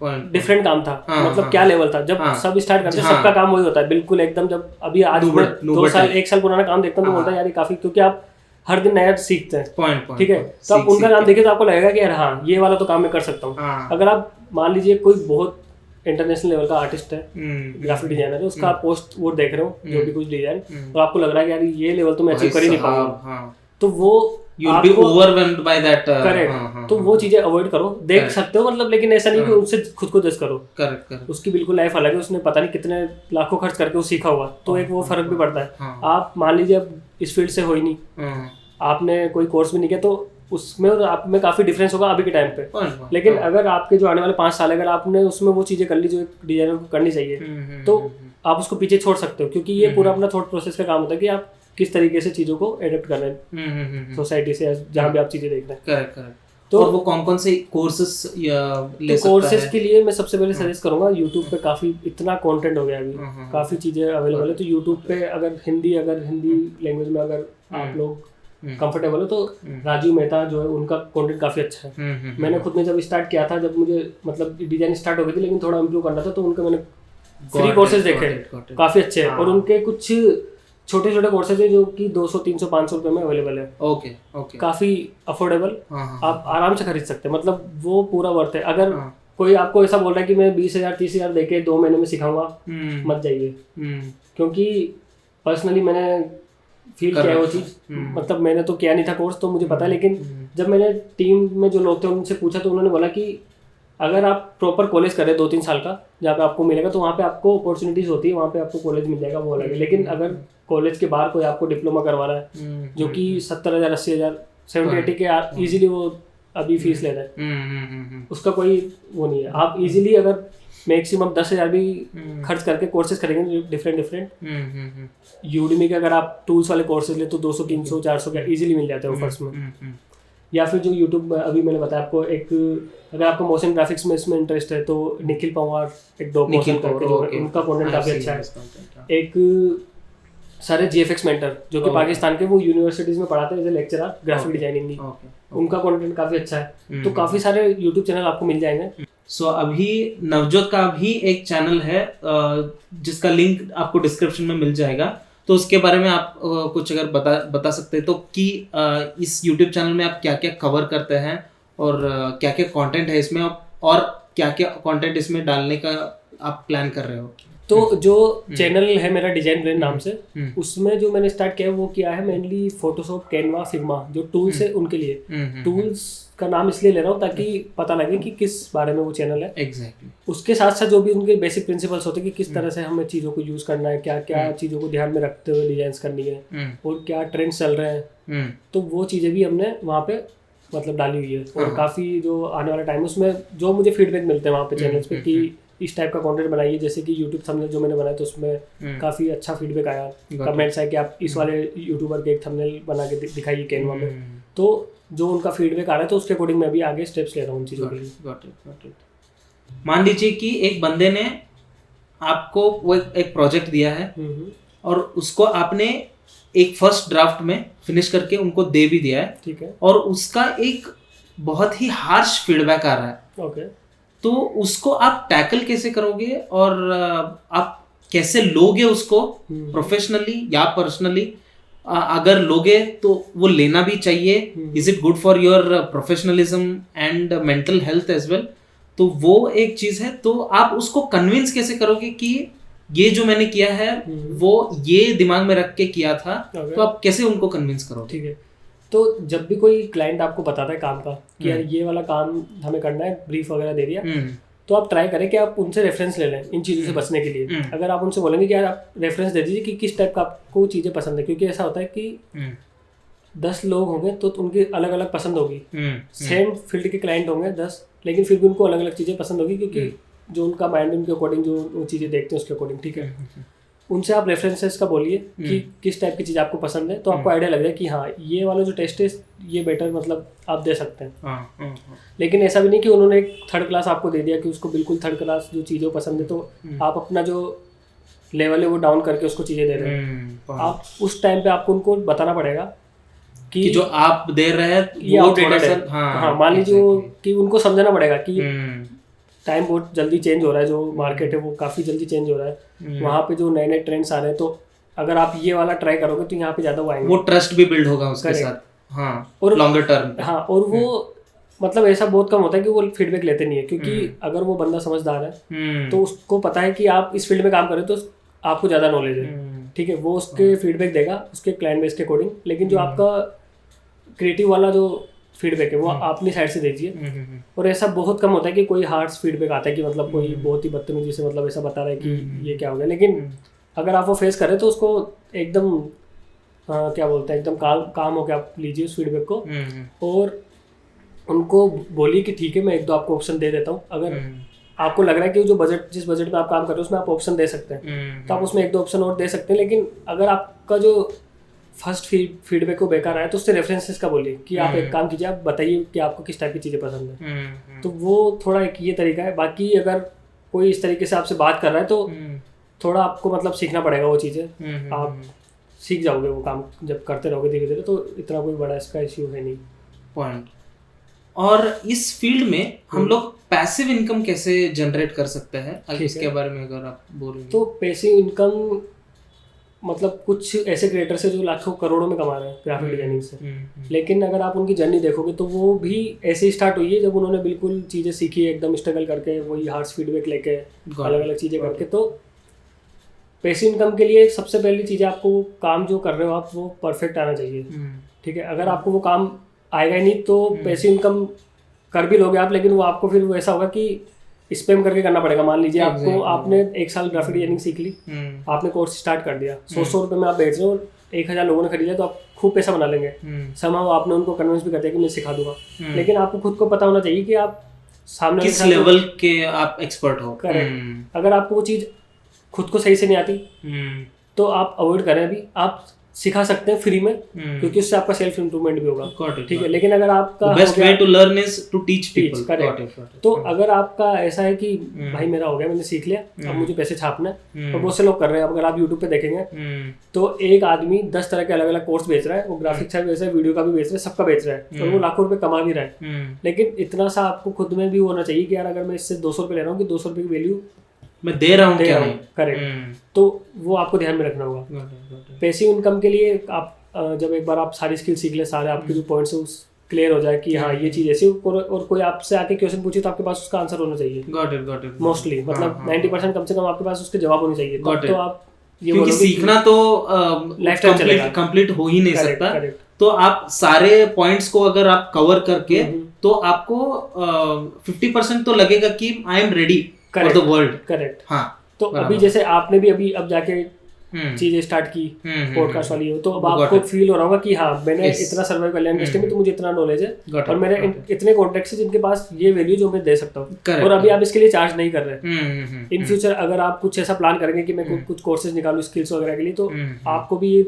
डिफरेंट काम था, मतलब क्या लेवल था। जब सब स्टार्ट करते हैं सबका काम वही होता है बिल्कुल एकदम। जब अभी आज 2 साल 1 साल पुराना काम देखता हूँ तो बोलता है यार ये काफी, क्योंकि आप हर दिन नया सीखते हैं, ठीक है, तो आप उनका काम देखिए तो आपको लगेगा कि यार हाँ ये वाला तो काम मैं कर सकता हूँ। अगर आप मान लीजिए कोई बहुत इंटरनेशनल लेवल का आर्टिस्ट है, ग्राफिक डिजाइनर है, उसका पोस्ट वो देख रहे हो जो भी कुछ डिजाइन, तो आपको लग रहा है कि यार ये लेवल तो मैं अचीव कर ही नहीं पाऊंगा, तो वो you'll be overwhelmed by that, correct, तो वो चीजें अवॉइड करो, देख सकते हो मतलब, लेकिन ऐसा नहीं कि उससे खुद को जज करो, करेक्ट, उसकी बिल्कुल लाइफ अलग है, उसने पता नहीं कितने लाखों खर्च करके वो सीखा हुआ, तो एक वो फर्क भी पड़ता है। आप मान लीजिए अब इस फील्ड से हो ही नहीं, आपने कोई कोर्स भी नहीं किया, तो उसमें और आप में काफी डिफरेंस होगा अभी के टाइम पे। लेकिन अगर आपके जो आने वाले 5 साल अगर आपने उसमें वो चीजें कर ली जो एक डिजाइनर को करनी चाहिए, तो आप उसको पीछे छोड़ सकते हो, क्योंकि ये पूरा अपना थॉट प्रोसेस का काम होता है कि आप किस तरीके से चीजों को एडेप्ट कर रहे हैं सोसाइटी से, जहाँ भी आप चीजें देख रहे हैं। करेक्ट। तो वो कौन से कोर्सेस ले सकता है? कोर्सेज के लिए मैं सबसे पहले सजेस्ट करूंगा, यूट्यूब पे काफी इतना कंटेंट हो गया अभी, काफी चीजें अवेलेबल है, तो यूट्यूब पे अगर हिंदी लैंग्वेज में अगर आप लोग कंफर्टेबल हो तो राजीव मेहता जो है उनका कंटेंट काफी अच्छा है। मैंने खुद ने जब स्टार्ट किया था, जब मुझे मतलब डिजाइन स्टार्ट हो गई थी लेकिन थोड़ा इम्प्रूव करना था, तो उनका मैंने फ्री कोर्सेज देखे, काफ़ी अच्छे हैं। और उनके कुछ छोटे छोटे कोर्सेज हैं जो कि 200 300 500 रुपये में अवेलेबल है। ओके ओके, काफ़ी अफोर्डेबल, हाँ, आप आराम से खरीद सकते हैं, मतलब वो पूरा वर्थ है। अगर कोई आपको ऐसा बोल रहा है कि मैं 20,000 30,000 देके 2 महीने में सिखाऊंगा, मत जाइए, क्योंकि पर्सनली मैंने फील किया है वो चीज़। मतलब मैंने तो किया नहीं था कोर्स, तो मुझे पता है, लेकिन जब मैंने टीम में जो लोग थे उनसे पूछा तो उन्होंने बोला कि अगर आप प्रॉपर कॉलेज करें 2-3 साल का, जहाँ पे आपको मिलेगा, तो वहाँ पे आपको अपॉर्चुनिटीज़ होती है, वहाँ पे आपको कॉलेज मिल जाएगा, वो अलग है। लेकिन अगर कॉलेज के बाहर कोई आपको डिप्लोमा करवा रहा है जो कि 70,000 80,000 70-80 के ईजिली वो अभी फीस ले रहा है, उसका कोई वो नहीं है। आप इजीली अगर मैक्सिमम 10,000 भी खर्च करके कोर्सेज करेंगे डिफरेंट यूडीमी के, अगर आप टूल्स वाले कोर्सेज ले तो 200 300 400 का इजीली मिल जाते हैं ऑफर्स में। या फिर जो यूट्यूब अभी मैंने बताया आपको, एक अगर आपको मोशन ग्राफिक्स में इसमें इंटरेस्ट है तो निखिल पंवार, एक डॉप मोशन करके जो उनका कंटेंट काफ़ी अच्छा है। एक सारे जीएफएक्स मेंटर जो कि पाकिस्तान के, वो यूनिवर्सिटीज़ में पढ़ाते हैं as a lecturer graphic designing की, उनका कंटेंट काफ़ी अच्छा है। तो काफ़ी सारे यूट्यूब चैनल आपको मिल जाएंगे। सो अभी नवजोत का भी एक चैनल है जिसका लिंक आपको डिस्क्रिप्शन में मिल जाएगा, तो उसके बारे में आप कुछ अगर बता सकते हैं तो कि इस YouTube चैनल में आप क्या क्या कवर करते हैं और क्या क्या कंटेंट है इसमें, और क्या क्या कंटेंट इसमें डालने का आप प्लान कर रहे हो। तो जो चैनल है मेरा डिजाइन ब्रेन नाम से, उसमें जो मैंने स्टार्ट किया है वो किया है मेनली फोटोशॉप, कैनवा, फिग्मा जो टूल्स है उनके लिए। टूल्स का नाम इसलिए ले रहा हूँ ताकि पता लगे कि किस बारे में वो चैनल है। एग्जैक्टली। उसके साथ साथ जो भी उनके बेसिक प्रिंसिपल्स होते हैं कि किस तरह से हमें चीज़ों को यूज़ करना है, क्या क्या चीज़ों को ध्यान में रखते हुए डिजाइन करनी है, और क्या ट्रेंड्स चल रहे हैं, तो वो चीज़ें भी हमने वहाँ पे मतलब डाली हुई है। और काफ़ी जो आने वाला टाइम उसमें जो मुझे फीडबैक मिलते हैं वहाँ पे चैनल्स पे कि इस टाइप का कंटेंट बनाइए, जैसे कि यूट्यूब थंबनेल जो मैंने बनाया तो उसमें काफ़ी अच्छा फीडबैक आया, कमेंट्स आए कि आप इस वाले यूट्यूबर के एक थंबनेल बना के दिखाइए कैनवा में। तो जो उनका फीडबैक आ रहा है तो उसके अकॉर्डिंग मैं भी आगे स्टेप्स ले रहा हूँ उन चीज़ों के लिए। मान लीजिए कि एक बंदे ने आपको वो एक प्रोजेक्ट दिया है और उसको आपने एक फर्स्ट ड्राफ्ट में फिनिश करके उनको दे भी दिया है, ठीक है, और उसका एक बहुत ही हार्श फीडबैक आ रहा है, ओके, तो उसको आप टैकल कैसे करोगे और आप कैसे लोगे उसको, प्रोफेशनली या पर्सनली? अगर लोगे तो वो लेना भी चाहिए, is it good for your professionalism and mental health as well, तो वो एक चीज है। तो आप उसको कन्विंस कैसे करोगे कि ये जो मैंने किया है वो ये दिमाग में रख के किया था, तो आप कैसे उनको कन्विंस करोगे? ठीक है, तो जब भी कोई क्लाइंट आपको बताता है काम का कि यार ये वाला काम हमें करना है, ब्रीफ वगैरह दे दिया, तो आप ट्राई करें कि आप उनसे रेफरेंस ले लें इन चीज़ों से बचने के लिए। अगर आप उनसे बोलेंगे कि यार आप रेफरेंस दे दीजिए कि किस टाइप का आपको चीज़ें पसंद है, क्योंकि ऐसा होता है कि 10 लोग होंगे तो उनकी अलग अलग पसंद होगी, सेम फील्ड के क्लाइंट होंगे 10, लेकिन फिर भी उनको अलग अलग चीज़ें पसंद होगी, क्योंकि जो उनका माइंड उनके अकॉर्डिंग जो वो चीज़ें देखते हैं उसके अकॉर्डिंग, ठीक है। उनसे आप रेफरेंसेस का बोलिए कि किस टाइप की चीज़ आपको पसंद है, तो आपको आइडिया लग जाए कि हाँ ये वाला जो टेस्ट है ये बेटर, मतलब आप दे सकते हैं। लेकिन ऐसा भी नहीं कि उन्होंने एक थर्ड क्लास आपको दे दिया कि उसको बिल्कुल थर्ड क्लास जो चीज़ें पसंद है, तो आप अपना जो लेवल है वो डाउन करके उसको चीज़ें दे रहे हैं। आप उस टाइम पे आपको उनको बताना पड़ेगा कि जो आप दे रहे हैं ये आउटडेटेड है। हाँ, मान लीजिए कि उनको समझाना पड़ेगा कि टाइम बहुत जल्दी चेंज हो रहा है, जो मार्केट है वो काफ़ी जल्दी चेंज हो रहा है, वहाँ पे जो नए नए ट्रेंड्स आ रहे हैं, तो अगर आप ये वाला ट्राई करोगे तो यहाँ पे ज़्यादा वो आएंगे, वो ट्रस्ट भी बिल्ड होगा उसके साथ, हाँ, और लॉन्गर टर्म। हाँ, और वो मतलब ऐसा बहुत कम होता है कि वो फीडबैक लेते नहीं है, क्योंकि अगर वो बंदा समझदार है तो उसको पता है कि आप इस फील्ड में काम करें तो आपको ज़्यादा नॉलेज है, ठीक है, वो उसके फीडबैक देगा उसके क्लाइंट बेस के अकॉर्डिंग। लेकिन जो आपका क्रिएटिव वाला जो फीडबैक है वो अपनी साइड से दीजिए। और ऐसा बहुत कम होता है कि कोई हार्श फीडबैक आता है कि मतलब कोई बहुत ही बदतमीजी से मतलब ऐसा बता रहा है कि ये क्या हो गया, लेकिन अगर आप वो फेस करें तो उसको एकदम क्या बोलते हैं, एकदम काम होकर आप लीजिए उस फीडबैक को, और उनको बोलिए कि ठीक है मैं एक दो आपको ऑप्शन दे देता हूँ। अगर आपको लग रहा है कि जो बजट जिस बजट में आप काम कर रहे हो उसमें आप ऑप्शन दे सकते हैं तो आप उसमें एक दो ऑप्शन और दे सकते हैं। लेकिन अगर आपका जो फर्स्ट फीडबैक को बेकार आया तो उससे रेफरेंसेस का बोलिए कि आप एक काम कीजिए, आप बताइए कि आपको किस टाइप की चीज़ें पसंद है। तो वो थोड़ा एक ये तरीका है। बाकी अगर कोई इस तरीके से आपसे बात कर रहा है तो थोड़ा आपको मतलब सीखना पड़ेगा वो चीज़ें, आप सीख जाओगे वो काम जब करते रहोगे धीरे धीरे, तो इतना कोई बड़ा इसका इश्यू है नहीं। पॉइंट। और इस फील्ड में हम लोग पैसिव इनकम कैसे जनरेट कर सकते हैं, ठीक इसके है। बारे में अगर आप बोलेंगे। तो पैसिव इनकम मतलब कुछ ऐसे क्रिएटर्स है जो लाखों करोड़ों में कमा रहे हैं ग्राफिक डिजाइनिंग से, लेकिन अगर आप उनकी जर्नी देखोगे तो वो भी ऐसे ही स्टार्ट हुई है जब उन्होंने बिल्कुल चीज़ें सीखी एकदम स्ट्रगल करके, वही हार्श फीडबैक लेके अलग अलग चीज़ें करके। तो पैसिव इनकम के लिए सबसे पहली चीज़ है आपको काम जो कर रहे हो आप वो परफेक्ट आना चाहिए, ठीक है। अगर आपको वो काम आएगा ही नहीं तो पैसिव इनकम कर भी लोगे आप, लेकिन वो आपको फिर वो ऐसा होगा कि स्पैम करके करना पड़ेगा। मान लीजिए आपको आपने 1 साल ग्राफिक डिजाइनिंग सीख ली, आपने कोर्स स्टार्ट कर दिया, 100 रुपये में आप बेच रहे हो, 1000 लोगों ने खरीदा तो आप खूब पैसा बना लेंगे। समहाउ आपने उनको कन्विंस भी कर दिया कि मैं सिखा दूंगा, लेकिन आपको खुद को पता होना चाहिए कि आप सामने किस लेवल के आप एक्सपर्ट हो। करेक्ट। अगर आपको वो चीज़ खुद को सही से नहीं आती तो आप अवॉइड करें। अभी आप सिखा सकते हैं फ्री में, क्योंकि उससे आपका सेल्फ इम्प्रूवमेंट भी होगा, ठीक है। लेकिन अगर आपका best way to learn is to teach people. Correct. तो अगर आपका ऐसा है कि भाई मेरा हो गया, मैंने सीख लिया, अब मुझे पैसे छापना है, और बहुत से लोग कर रहे हैं। अगर आप यूट्यूब पे देखेंगे तो एक आदमी 10 तरह के अलग अलग कोर्स बेच रहा है, वो ग्राफिक्स का भी बेच रहा है, वीडियो का भी बेच रहा है, सबका बेच रहा है, और वो लाखों रुपए कमा भी रहा है। लेकिन इतना सा आपको खुद में भी होना चाहिए कि यार अगर मैं इससे 200 रुपये ले रहा हूँ कि 200 रुपये की वैल्यू मैं दे रहा हूँ क्या नहीं। करेक्ट। तो वो आपको ध्यान में रखना होगा। पैसिव इनकम के लिए आप जब एक बार आप सारी स्किल सीख ले, सारे आपके जो पॉइंट्स है क्लियर हो जाए कि हाँ ये चीज़ ऐसी, और कोई आपसे आके क्वेश्चन पूछे तो आपके पास उसका आंसर होना चाहिए। Got it. मोस्टली मतलब 90% कम से कम आपके पास उसके जवाब होने चाहिए। तो आप ये क्योंकि सीखना तो लाइफ टाइम चलेगा, कंप्लीट हो ही नहीं सकता। तो आप सारे पॉइंट्स को अगर आप कवर करके, तो आपको 50% तो लगेगा कि I am ready for the world. Correct. हाँ। तो अभी जैसे आपने भी अब जाके चीजें स्टार्ट की पॉडकास्ट वाली हो, तो अब आपको फील हो रहा होगा कि हाँ मैंने इतना सर्वाइव कर लिया इंडस्ट्री में, तो मुझे इतना नॉलेज है और मेरे इतने कॉन्टेक्ट्स है जिनके पास ये वैल्यू जो मैं दे सकता हूँ, और अभी आप इसके लिए चार्ज नहीं कर रहे। इन फ्यूचर अगर आप कुछ ऐसा प्लान करेंगे कि मैं कुछ कोर्सेज निकालूं स्किल्स वगैरह के लिए, तो आपको भी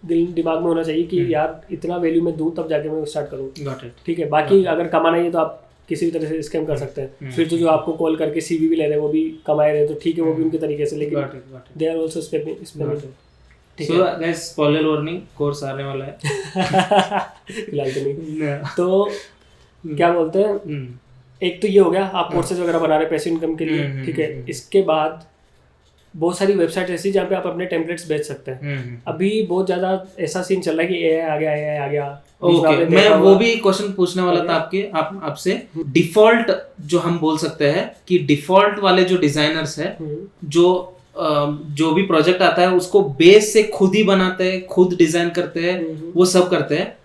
दिमाग में होना चाहिए कि यार इतना वैल्यू मैं दूं तब जाके मैं स्टार्ट करूँ, ठीक है। बाकी अगर कमाना है तो आप किसी भी तरह से स्कैम कर सकते हैं। फिर तो जो आपको कॉल करके सीवी भी ले रहे हैं वो भी कमाए रहे, तो ठीक है, वो भी उनके तरीके से, लेकिन they are also spamming. So guys, spoiler warning, course आने वाला है फिलहाल तो नहीं। तो क्या बोलते हैं, एक तो ये हो गया आप कोर्सेज वगैरह बना रहे पैसिव इनकम के लिए, ठीक है। इसके बाद बहुत सारी वेबसाइट ऐसी जहाँ पे आप अपने टेम्पलेट्स बेच सकते हैं। अभी बहुत ज्यादा ऐसा सीन चल रहा है कि एआई आ गया। ओके, मैं वो भी क्वेश्चन पूछने वाला था आपसे। डिफॉल्ट जो हम बोल सकते हैं कि डिफॉल्ट वाले जो डिजाइनर्स है, जो भी प्रोजेक्ट आता है उसको बेस से खुद ही बनाते हैं, खुद डिजाइन करते हैं, वो सब करते हैं।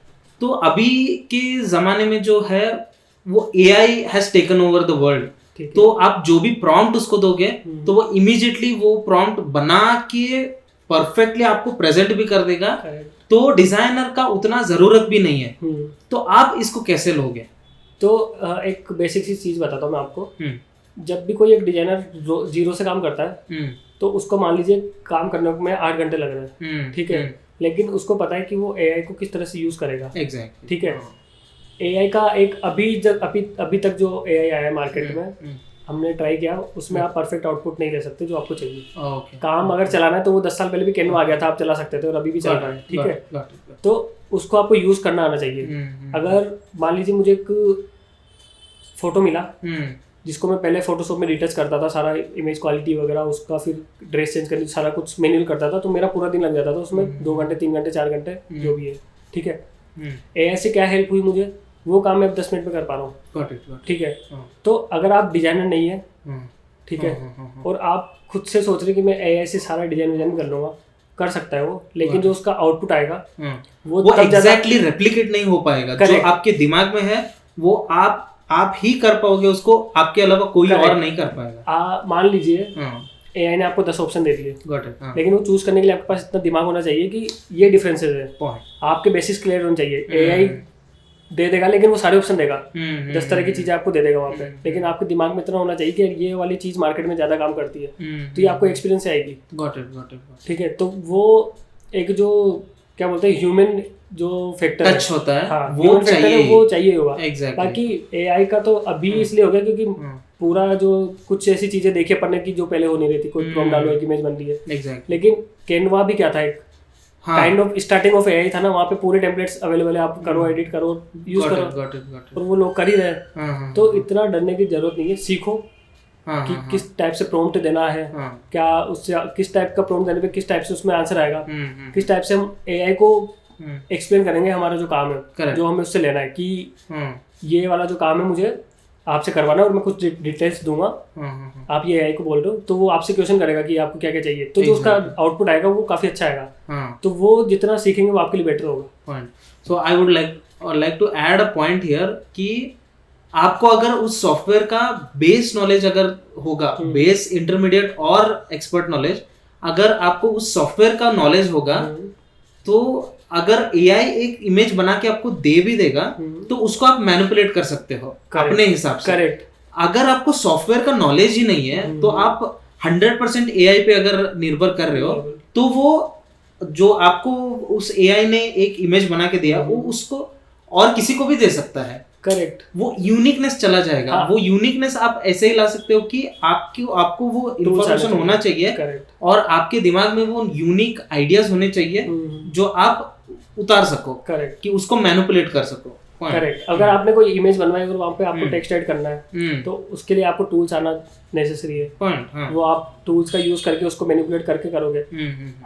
तो अभी के जमाने में जो है वो AI has taken over the world. तो आप जो भी प्रॉम्प्ट उसको दोगे तो वो इमीडिएटली वो प्रॉम्प्ट बना के परफेक्टली आपको प्रेजेंट भी कर देगा। तो डिजाइनर का उतना जरूरत भी नहीं है। तो आप इसको कैसे लोगे? तो एक बेसिक सी चीज बताता हूँ मैं आपको। जब भी कोई एक डिजाइनर जीरो से काम करता है तो उसको मान लीजिए काम करने में 8 घंटे लग रहे हैं, ठीक है। लेकिन उसको पता है कि वो एआई को किस तरह से यूज करेगा, एग्जैक्टली, ठीक है। एआई का एक अभी तक जो एआई आया है मार्केट में, हमने ट्राई किया, उसमें आप परफेक्ट आउटपुट नहीं ले सकते जो आपको चाहिए। काम अगर चलाना है तो वो 10 साल पहले भी कैनवा आ गया था, आप चला सकते थे, और अभी भी चल रहा है, ठीक है। तो उसको आपको यूज करना आना चाहिए। अगर मान लीजिए मुझे एक फोटो मिला जिसको मैं पहले फोटोशॉप में रिटच करता था, सारा इमेज क्वालिटी वगैरह उसका, फिर ड्रेस चेंज करने सारा कुछ मैन्युअल करता था, तो मेरा पूरा दिन लग जाता था उसमें, 2 घंटे 3 घंटे 4 घंटे जो भी है, ठीक है। एआई से क्या हेल्प हुई मुझे, वो काम मैं अब 10 मिनट में कर पा रहा हूँ, ठीक है। तो अगर आप डिजाइनर नहीं है, ठीक है, और आप खुद से सोच रहे कि मैं एआई से सारा डिजाइन कर लूँगा, कर सकता है वो, लेकिन जो उसका आउटपुट आएगा वो एग्जैक्टली रेप्लिकेट नहीं हो पाएगा। जो आपके दिमाग में है वो आप ही कर पाओगे, उसको आपके अलावा कोई और नहीं कर पाएगा। मान लीजिए एआई ने आपको 10 ऑप्शन दे दिए, लेकिन वो चूज करने के लिए आपके पास इतना दिमाग होना चाहिए कि ये डिफरेंसेस है, आपके बेसिस क्लियर होने चाहिए। एआई दे देगा लेकिन वो सारे ऑप्शन देगा, 10 तरह की चीजें आपको दे देगा वहाँ पे, लेकिन आपके दिमाग में इतना होना चाहिए कि ये वाली चीज मार्केट में ज्यादा काम करती है, तो ये आपको एक्सपीरियंस से आएगी। ठीक है, तो वो एक जो क्या बोलते हैं ह्यूमन जो फैक्टर टच होता है, हाँ, वो चाहिए होगा। बाकी एआई का तो अभी इसलिए हो गया क्योंकि पूरा जो कुछ ऐसी चीजें देखिए पढ़ने की जो पहले हो नहीं रही थी, कोई प्रॉम्प्ट डालो एक इमेज बन रही है। Exactly. लेकिन कैनवा भी क्या था, एक kind of starting of AI था ना, वहाँ पे पूरे टेम्पलेट्स अवेलेबल है, आप करो, एडिट करो, यूज करो, और वो लोग कर ही रहे हैं। तो इतना डरने की जरूरत नहीं है, सीखो कि किस टाइप से प्रॉम्प्ट देना है, क्या उससे किस टाइप का प्रॉम्प्ट देने पे किस टाइप से उसमें आंसर आएगा, किस टाइप से हम एआई को एक्सप्लेन करेंगे हमारा जो काम है, जो हमें उससे लेना है कि ये वाला जो काम है मुझे आपसे करवाना है और मैं कुछ डिटेल्स दूंगा, आप ये एआई को बोल रहे हो, तो वो आपसे क्वेश्चन करेगा कि आपको क्या क्या चाहिए, तो जो उसका आउटपुट आएगा वो काफी अच्छा आएगा। तो वो जितना सीखेंगे वो आपके लिए बेटर होगा। So I would like to add a point here कि आपको अगर उस सॉफ्टवेयर का बेस नॉलेज अगर होगा, बेस, इंटरमीडिएट और एक्सपर्ट नॉलेज, अगर आपको उस सॉफ्टवेयर का नॉलेज होगा, तो अगर एआई एक इमेज बना के आपको दे भी देगा तो उसको आप मैनिपुलेट कर सकते हो अपने हिसाब से। करेक्ट। अगर आपको सॉफ्टवेयर का नॉलेज ही नहीं है तो आप 100% एआई पे अगर निर्भर कर रहे हो, तो वो जो आपको उस एआई ने एक इमेज बना के दिया वो उसको और किसी को भी दे सकता है। करेक्ट। वो यूनिकनेस चला जाएगा। वो यूनिकनेस आप ऐसे ही ला सकते हो कि आपको वो इंफॉर्मेशन होना चाहिए। Correct. और आपके दिमाग में वो यूनिक आइडियाज होने चाहिए जो आप उतार सको। करेक्ट। कि उसको मैनिपुलेट कर सको। करेक्ट। अगर आपने कोई इमेज बनवाई और वहाँ पे आपको टेक्स्ट ऐड करना है तो उसके लिए आपको टूल्स आना नेसेसरी है। वो आप टूल्स का यूज करके उसको मैनिपुलेट करके करोगे।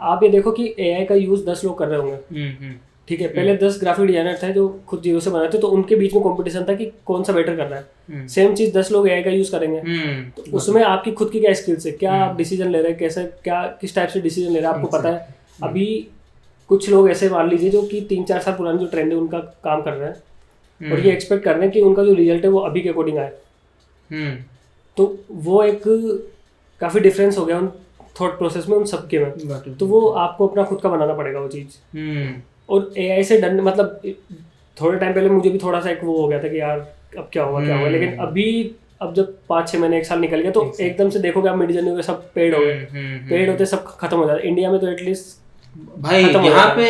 आप ये देखो कि एआई का यूज 10 लोग कर रहे होंगे, ठीक है, पहले 10 ग्राफिक डिजाइनर थे जो खुद जीरो से बनाते, तो उनके बीच में कंपटीशन था कि कौन सा बेटर कर रहा है। सेम चीज 10 लोग एआई का यूज करेंगे, तो उसमें आपकी खुद की क्या स्किल्स है, क्या आप डिसीजन ले रहे हैं, कैसे, क्या किस टाइप से डिसीजन ले रहे हैं, आपको पता है। अभी कुछ लोग ऐसे मान लीजिए जो कि 3-4 साल पुराने जो ट्रेंड है उनका काम कर रहे हैं और ये एक्सपेक्ट कर रहे हैं कि उनका जो रिजल्ट है वो अभी के अकॉर्डिंग आए। तो वो एक काफी डिफरेंस हो गया उन थॉट प्रोसेस में, उन सबके में। तो वो आपको अपना खुद का बनाना पड़ेगा वो चीज। और एआई से डरने, मतलब थोड़े टाइम पहले मुझे भी थोड़ा सा एक वो हो गया था कि यार अब क्या होगा, लेकिन अब जब 5-6 महीने 1 साल निकल गया तो एकदम से देखोगे आप मिड जर्नी सब पेड हो गए, पेड होते सब खत्म हो जाता। इंडिया में तो एटलीस्ट भाई यहाँ पे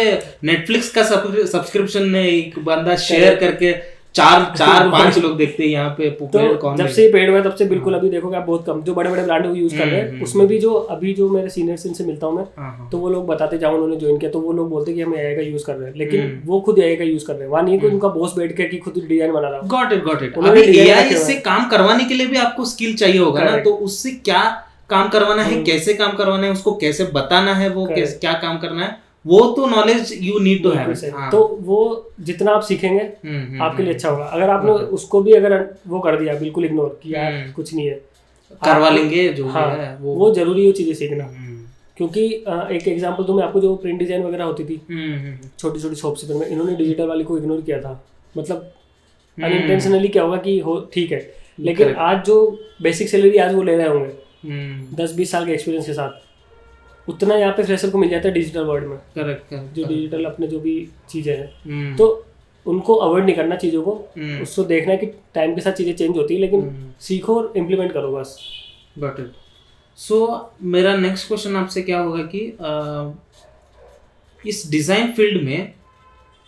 नेटफ्लिक्स का सब्सक्रिप्शन ने एक बंदा शेयर करके 4-5 लोग देखते हैं यहाँ पे। तो जब से पेड हुआ तब से बिल्कुल अभी देखोगे आप बहुत कम जो बड़े बड़े ब्रांड यूज कर रहे हैं, उसमें भी जो अभी जो मेरे सीनियर्स इनसे मिलता हूँ मैं, तो वो लोग बताते जाओ उन्होंने ज्वाइन किया तो वो लोग बोलते कि हम एआई का यूज कर रहे हैं, लेकिन वो खुद एआई का यूज कर रहे हैं। वहाँ नहीं कि उनका बॉस बैठ के कि खुद डिजाइन बना रहा है। Got it. अभी एआई से काम करवाने के लिए भी आपको स्किल चाहिए होगा ना, तो उससे क्या काम करवाना है, कैसे काम करवाना है, उसको कैसे बताना है, वो क्या काम करना है, वो तो knowledge you need to have. तो वो जितना आप सीखेंगे आपके लिए अच्छा होगा। अगर आपने उसको भी अगर वो कर दिया बिल्कुल इग्नोर कि यार कुछ नहीं है, करवा लेंगे जो है, वो जरूरी है चीजें सीखना। क्योंकि एक एग्जांपल तो मैं आपको, जो प्रिंट डिजाइन वगैरह होती थी छोटी छोटी शॉप्स में, इन्होंने डिजिटल वाली को इग्नोर किया था। मतलब अनइंटेंशनली क्या होगा कि हो ठीक है, लेकिन आज जो बेसिक सैलरी आज वो ले रहे होंगे 10-20 साल के एक्सपीरियंस के साथ, उतना यहाँ पे फ्रेशर को मिल जाता है डिजिटल वर्ल्ड में। करेक्ट। जो डिजिटल अपने जो भी चीजें हैं, तो उनको अवॉइड नहीं करना चीजों को, उसको देखना है कि टाइम के साथ चीजें चेंज होती है, लेकिन सीखो और इम्प्लीमेंट करो बस। Got it. सो मेरा नेक्स्ट क्वेश्चन आपसे क्या होगा कि इस डिजाइन फील्ड में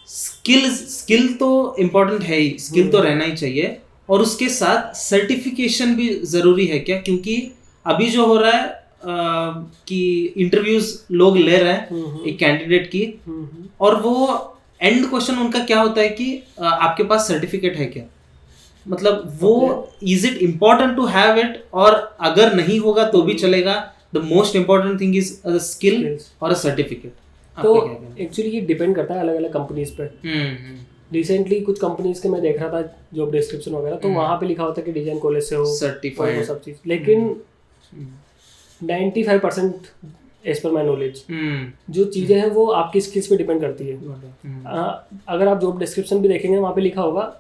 स्किल तो इम्पोर्टेंट है ही, स्किल तो रहना ही चाहिए, और उसके साथ सर्टिफिकेशन भी जरूरी है क्या? क्योंकि अभी जो हो रहा है कि इंटरव्यूज लोग ले रहे हैं एक कैंडिडेट की, और वो एंड क्वेश्चन उनका क्या होता है कि आपके पास सर्टिफिकेट है क्या? मतलब वो is it important to have it, और अगर नहीं होगा तो भी चलेगा? The most important thing is a skill और अ सर्टिफिकेट। तो एक्चुअली ये डिपेंड करता है अलग अलग कंपनीज पे। रिसेंटली कुछ कंपनीज के मैं देख रहा था जॉब डिस्क्रिप्शन वगैरह, तो वहाँ पे लिखा होता है कि डिजाइन कॉलेज से हो, सर्टिफाइड सब चीज, लेकिन 95% एज पर माई नॉलेज जो चीजें हैं वो आपकी स्किल्स पे डिपेंड करती है। अगर आप जॉब डिस्क्रिप्शन भी देखेंगे वहाँ पे लिखा होगा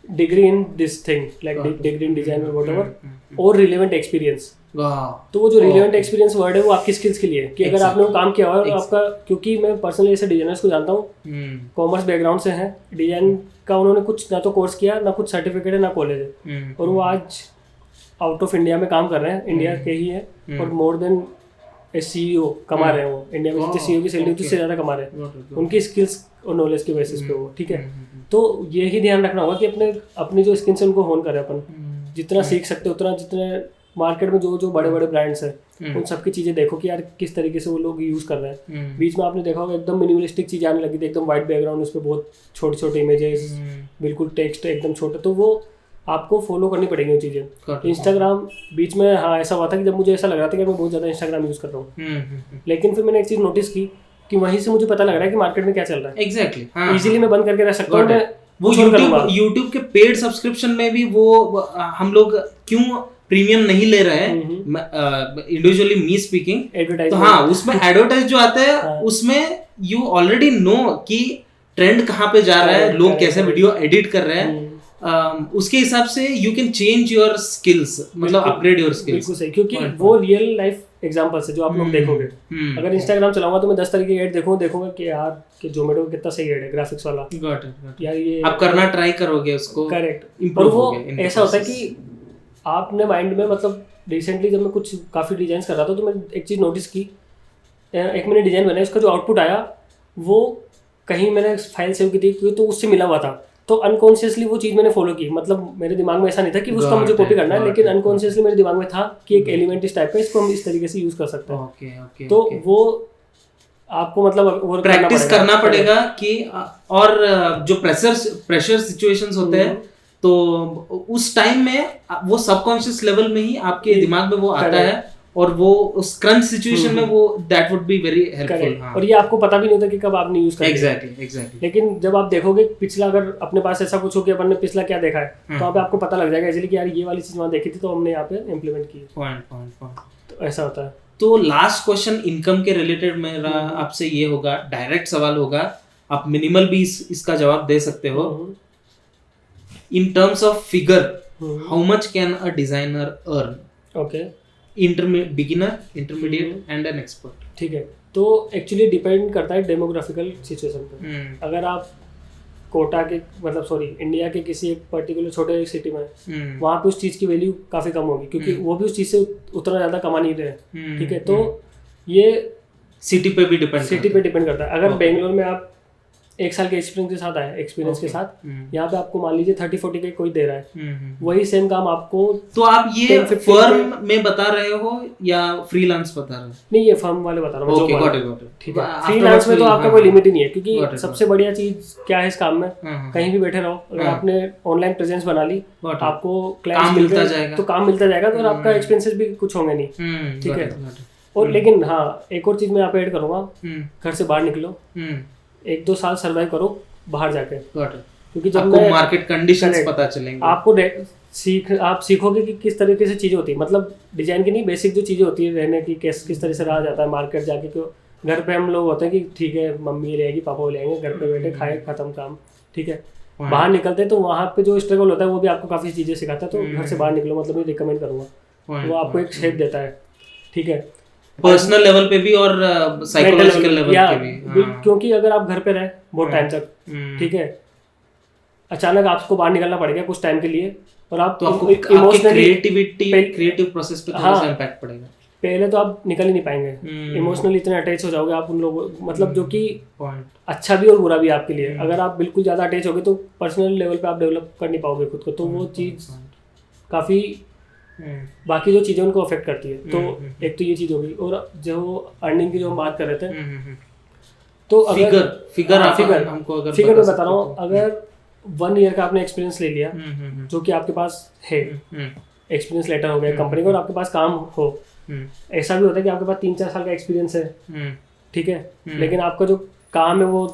degree in this thing, like degree in design और व्हाटएवर, और रिलेवेंट एक्सपीरियंस। तो वो जो रिलेवेंट एक्सपीरियंस वर्ड है वो आपकी स्किल्स के लिए, कि अगर आपने वो काम किया हुआ है आपका, क्योंकि मैं पर्सनली ऐसे डिजाइनर्स को जानता हूँ, कॉमर्स बैकग्राउंड से हैं, डिजाइन का उन्होंने कुछ ना तो कोर्स किया, ना कुछ सर्टिफिकेट है, ना कॉलेज है, और वो आज आउट ऑफ इंडिया में काम कर रहे हैं, इंडिया के ही है, और मोर देन ए CEO कमा रहे हैं वो इंडिया में, जितने CEO की सैलरी होती है उससे ज़्यादा कमा रहे हैं उनकी स्किल्स और नॉलेज के बेसिस पे वो। ठीक है, तो यही ध्यान रखना होगा कि अपनी जो स्किल्स है उनको होन करें अपन, जितना सीख सकते उतना, जितने मार्केट में जो जो बड़े बड़े ब्रांड्स हैं उन सबकी चीज़ें देखो कि यार किस तरीके से वो लोग यूज़ कर रहे हैं। बीच में आपने देखा होगा एकदम मिनिमलिस्टिक चीज़ आने लगी थी, एकदम वाइट बैकग्राउंड, उस पर बहुत छोटे छोटे इमेजेस, बिल्कुल टेक्स्ट एकदम छोटे, तो वो आपको फॉलो करनी पड़ेगी वो चीज़ें। इंस्टाग्राम बीच में हाँ ऐसा हुआ था कि जब मुझे ऐसा लग रहा था कि मैं बहुत ज़्यादा इंस्टाग्राम यूज़ कर रहा हूँ, लेकिन फिर मैंने एक चीज़ नोटिस की कि वहीं से मुझे पता लग रहा है कि मार्केट में क्या चल रहा है। एग्जैक्टली इजीली मैं बंद करके रह सकता हूँ। वो यूट्यूब के पेड सब्सक्रिप्शन में भी वो हम लोग क्यों प्रीमियम नहीं ले रहे हैं, इंडिविजुअली मी स्पीकिंग, तो हाँ उसमें एडवर्टाइज जो आता है उसमें यू ऑलरेडी नो कि ट्रेंड कहाँ पे जा रहा है, लोग कैसे वीडियो एडिट कर रहे हैं, उसके हिसाब से you can change your skills, मतलब अपग्रेड योर स्किल्स। बिल्कुल सही, क्योंकि वो रियल लाइफ एग्जांपल्स है जो आप लोग देखोगे। अगर इंस्टाग्राम चलाऊंगा तो मैं 10 तरीके के ऐड देखूंगा कि यार कि जोमेटो का कितना सही ऐड है, ग्राफिक्स वाला, यार ये आप करना ट्राई करोगे उसको, करेक्ट। और वो ऐसा होता है कि आपने माइंड में, मतलब रिसेंटली जब मैं कुछ काफ़ी डिजाइन कर रहा था तो मैं एक चीज़ नोटिस की, एक मैंने डिजाइन बनाया, उसका जो आउटपुट आया वो कहीं मैंने फाइल सेव की थी तो उससे मिला हुआ था, तो अनकॉन्शियसली वो चीज़ मैंने फॉलो की। मतलब मेरे दिमाग में ऐसा नहीं था कि उसका मुझे कॉपी करना है, लेकिन अनकॉन्शियसली मेरे दिमाग में था कि एक एलिमेंट इस टाइप का, इसको हम इस तरीके से यूज कर सकते हैं। तो वो आपको मतलब प्रैक्टिस करना पड़ेगा कि, और जो प्रेशर सिचुएशंस होते हैं तो उस टाइम में वो सबकॉन्शियस लेवल में ही आपके दिमाग में वो आता है, और वो उस क्रंच सिचुएशन में वो that would be very helpful. और ये आपको पता भी नहीं होता कि कब आपने यूज कर लिया। एग्जैक्टली। लेकिन जब आप देखोगे पिछला, अगर अपने पास ऐसा कुछ हो कि अपन ने पिछला क्या देखा है, तो वहाँ पे आपको पता लग जाएगा इजीली कि यार ये वाली चीज वहाँ देखी थी तो हमने यहाँ पे इम्प्लीमेंट की। पॉइंट। तो ऐसा होता है। तो लास्ट क्वेश्चन इनकम के रिलेटेड मेरा आपसे ये होगा, डायरेक्ट सवाल होगा, आप मिनिमल भी इसका जवाब दे सकते हो। इन terms of figure, how much can a designer earn? Okay, beginner, intermediate and an expert. ठीक है, तो एक्चुअली डिपेंड करता है डेमोग्राफिकल सिचुएशन पे। अगर आप कोटा के, मतलब सॉरी इंडिया के किसी एक पर्टिकुलर छोटे सिटी में, वहाँ पे उस चीज़ की वैल्यू काफ़ी कम होगी, क्योंकि वो भी उस चीज़ से उतना ज़्यादा कमा नहीं रहे। ठीक है, तो ये सिटी पे भी डिपेंड करता है। अगर बेंगलोर में आप 1 साल के एक्सपीरियंस के साथ यहाँ पे आपको मान लीजिए 30-40 के कोई दे रहा है, वही सेम काम आपको, तो आप ये फर्म में बता रहे हो या फ्रीलांस बता रहे हो? नहीं, ये फर्म वाले बता रहा हूँ। ठीक है, फ्रीलांस में तो आपका कोई लिमिट ही नहीं है, क्योंकि सबसे बढ़िया चीज क्या है इस काम में, कहीं भी बैठे रहो, अगर आपने ऑनलाइन प्रेजेंस बना ली, आपको क्लाइंट्स मिलता जाएगा, तो काम मिलता जाएगा, तो आपका एक्सपेंसेस भी कुछ होंगे नहीं। ठीक है, और लेकिन हाँ एक और चीज मैं यहाँ पे ऐड करूंगा, घर से बाहर निकलो, 1-2 साल सर्वाइव करो बाहर जाके, क्योंकि जब आपको मार्केट कंडीशंस पता चलेंगे, आपको आप सीखोगे कि किस तरीके से चीज़ें होती है, मतलब डिजाइन की नहीं, बेसिक जो चीज़ें होती है रहने की, किस तरह से रहा जाता है मार्केट जाके। क्यों घर पे हम लोग होते हैं कि ठीक है मम्मी ले आएगी, पापा ले आएंगे, घर पे बैठे खाए खत्म काम। ठीक है, बाहर निकलते हैं तो वहाँ पे जो स्ट्रगल होता है वो भी आपको काफ़ी चीज़ें सिखाता है। तो घर से बाहर निकलो, मतलब मैं रिकमेंड करूँगा, वो आपको एक शेप देता है। ठीक है, पर्सनल लेवल पे भी और साइकोलॉजिकल लेवल पे भी, क्योंकि अगर आप घर पे रहे बहुत टाइम तक, ठीक है, अचानक आपको बाहर निकलना पड़ेगा कुछ टाइम के लिए, और आप तो आपको क्रिएटिव प्रोसेस पे थोड़ा सा इम्पैक्ट पड़ेगा। पहले तो आप निकल ही नहीं पाएंगे, इमोशनली इतने अटैच हो जाओगे आप उन लोगों, मतलब जो कि अच्छा भी और बुरा भी आपके लिए। अगर आप बिल्कुल ज़्यादा अटैच होगे तो पर्सनल लेवल पे आप डेवलप कर नहीं पाओगे खुद को, तो वो चीज़ काफ़ी बाकी जो चीज़ें उनको अफेक्ट करती है। तो एक तो ये चीज़ हो गई, और जो अर्निंग की जो हम बात कर रहे थे, तो फिगर मैं बता रहा हूँ, अगर 1 ईयर का आपने एक्सपीरियंस ले लिया, जो कि आपके पास है, एक्सपीरियंस लेटर हो गया कंपनी का, और आपके पास काम हो, ऐसा भी होता है कि आपके पास 3-4 साल का एक्सपीरियंस है, ठीक है, लेकिन आपका जो काम है वो